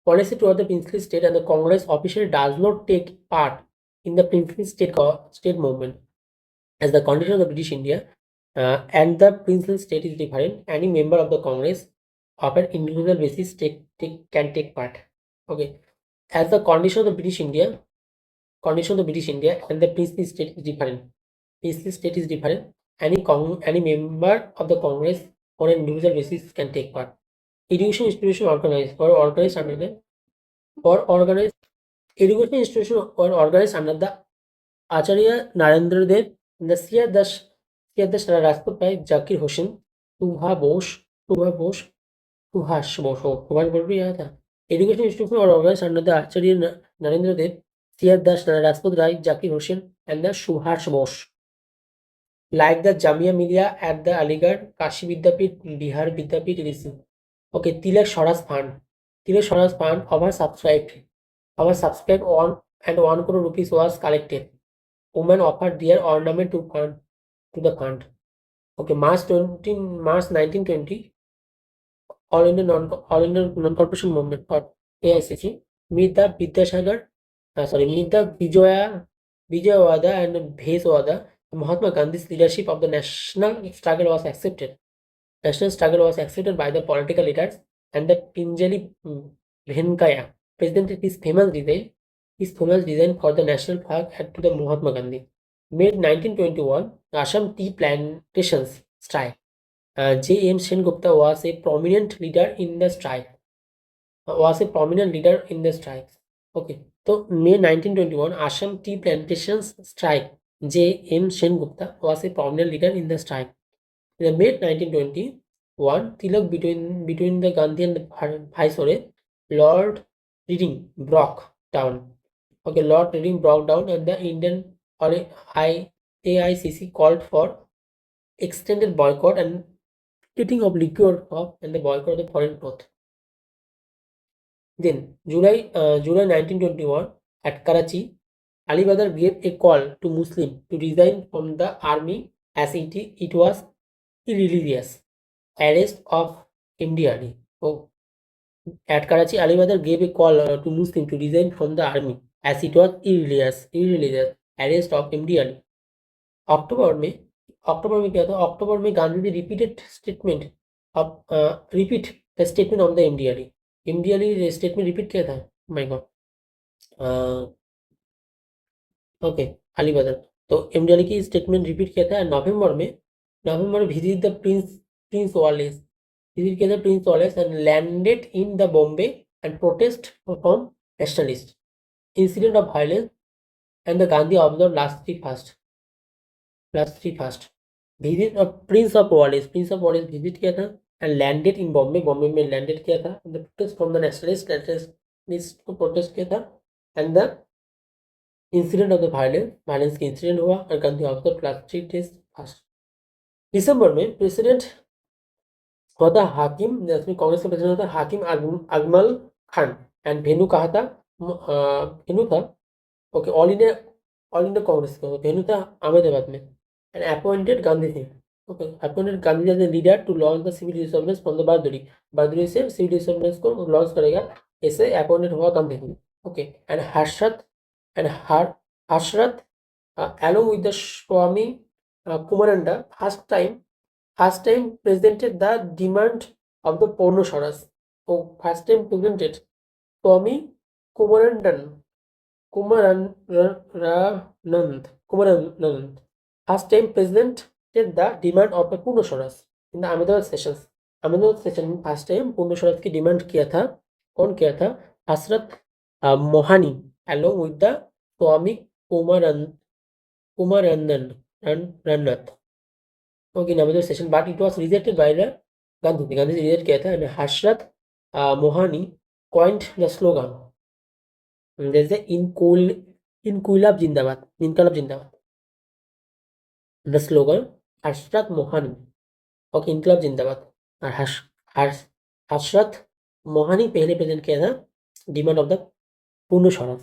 Policy toward the princely state, and the Congress officially does not take part in the princely state movement. As the condition of the British India and the princely state is different, any member of the Congress of an individual basis can take part. Okay. As the condition of the British India and the princely state is different. Princely state is different. Any member of the Congress on an individual basis can take part. Education institution organized under the Acharya Narendra Dev, the Siyadash Rajput by Zakir Hussain, Subhash Bose. Education institution were organized under the Acharya Narendra Dev, Siyadash Rajput Rai, Zakir Hussain, and the Subhash Bose. Like the Jamia Millia at the Aligarh, Kashi Vidyapit, Bihar Vidyapit received. Okay, Tilak Swaraj Fund. Tilak Swaraj Fund oversubscribed 1 crore rupees was collected. Women offered their ornament to the fund. Okay, March 1920, All India Non-Corporation Movement for AICC. Meet the Vijayawada and Bheswada. Mahatma Gandhi's leadership of the national struggle was accepted. National struggle was accepted by the political leaders, and the Pinjali Venkaya presented his famous design for the national flag to the Mahatma Gandhi. Made 1921, Assam tea plantations strike. J. M. Sengupta was a prominent leader in the strike. Okay, so May 1921, Assam tea plantations strike. J. M. Sengupta was a prominent leader in the strike. In May 1921, Tilak between the Gandhi and the Viceroy, Lord Reading broke down. Okay, Lord Reading broke down, and the Indian AICC called for extended boycott and getting of liquor and the boycott of the foreign cloth. Then July 1921, at Karachi, Ali Badr gave a call to Muslim to resign from the army as it was irreligious. Arrest of MD Ali. Oh. At Karachi, Ali Badr gave a call to Muslim to resign from the army as it was irreligious. Arrest of MD Ali. अक्टूबर में क्या था? अक्टूबर में Gandhi ji repeat the statement of the MD Ali. MD Ali statement repeat किया था. My God. Okay, Ali बदर. तो MD Ali की स्टेटमेंट रिपीट किया था. नवंबर में visit the Prince wireless. Visit किया था Prince wireless and landed in the Bombay and protest from nationalist. Incident of violence and the Gandhi observe last three fast. Visit of Prince of wireless visit किया था and landed in Bombay में landed किया था. The protest from the nationalist को protest किया था. And the incident of the violence के incident हुआ और Gandhi observe last 3 days fast. दिसंबर में प्रेसिडेंट हुआ था हाकिम, कांग्रेस का प्रेसिडेंट था हाकिम अजमल खान, एंड भेनु कहा था भेनु था. ओके, ऑल इंडिया कांग्रेस का भेनु था अहमदाबाद में, and appointed Gandhi Singh. Okay, appointed Gandhi as a leader to launch the civil disobedience from the Bardoli. Bardoli से civil disobedience को launch करेगा, ऐसे appointed हुआ Gandhi ji. Okay, and Hashrat along with the Swami Kumaranda first time presented the demand of the porno Swaras. Oh, first time presented Swami Kumarandan Kumaranand first time presented the demand of the Purno Swaraj in the Ahmedabad sessions. Ahmedabad session में first time पूर्ण स्वराज की demand किया था. कौन किया था? हसरत Mohani along with the Swami कुमारनंदन रननाथ. Okay, in Ahmedabad session, but it was rejected by the Gandhi. Gandhi reject किया था, and Hasrat Mohani coined the slogan. जैसे इनकुलाब जिंदाबाद. The slogan Hasrat Mohani. Okay, इनकलाब जिंदाबाद. और हसरत मोहानी पहले प्रेजेंट किया था डिमांड ऑफ द पूर्ण स्वराज.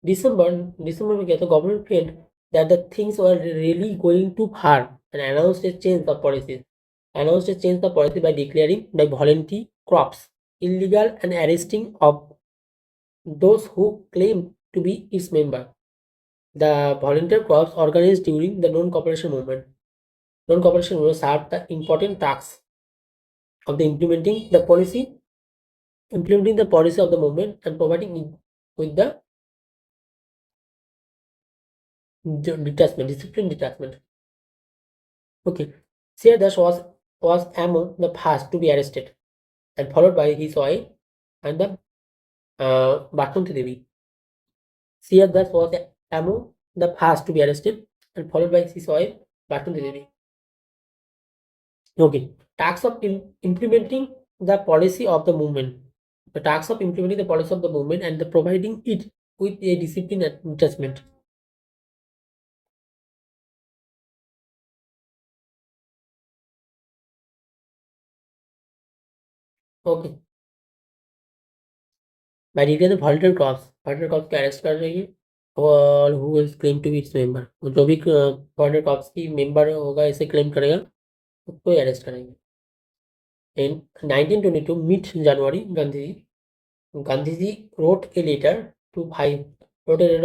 दिसंबर में क्या था? Government felt that the things were really going to far and announced a change of policy by declaring by voluntary crops illegal and arresting of those who claim to be its member. The volunteer crops organized during the non-cooperation movement. Non-cooperation movement served the important tasks of the implementing the policy of the movement and providing it with the discipline detachment. Okay, Sir was among the first to be arrested and followed by his wife and the Bhatanti Devi. Sir was among the first to be arrested and followed by his wife Bhatanti Devi. Okay, tasks of implementing the policy of the movement. The tasks of implementing the policy of the movement and the providing it with a discipline and detachment. Okay, by declaring the volunteer corps को arrest कर रही है और who is claimed to be its member. जो भी volunteer corps की member होगा इसे क्लेम करेगा उसको अरेस्ट करेंगे. In 1922 mid January, Gandhiji wrote a letter to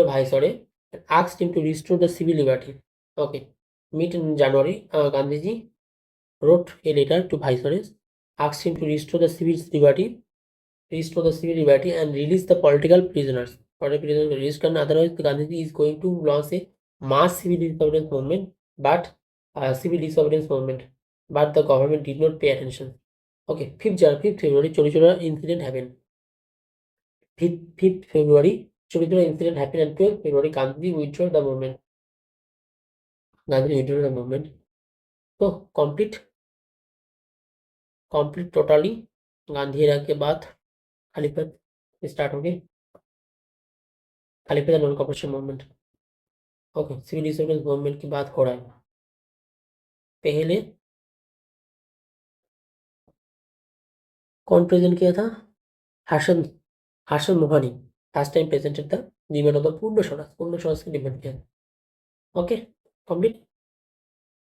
Viceroy and asked him to restore the civil liberty. Okay, mid January, Gandhiji wrote a letter to Viceroy, asked him to restore the civil liberty and release the political prisoners. Released, otherwise Gandhiji is going to launch a mass civil disobedience movement, but the government did not pay attention. Okay, 5th February, Chorichora incident happened. 5th February, Chorichora incident happened, and 12th February, Gandhi withdrew the movement. So complete totally Gandhi era के बाद Khilafat start हो गई. Khilafat non cooperation movement. Okay, civil disobedience movement की बात हो रहा है. पहले कौन प्रेजेंट किया था? Harshad Mohani first time presented the demand of the पूर्ण स्वराज की डिमांड किया. Okay, complete.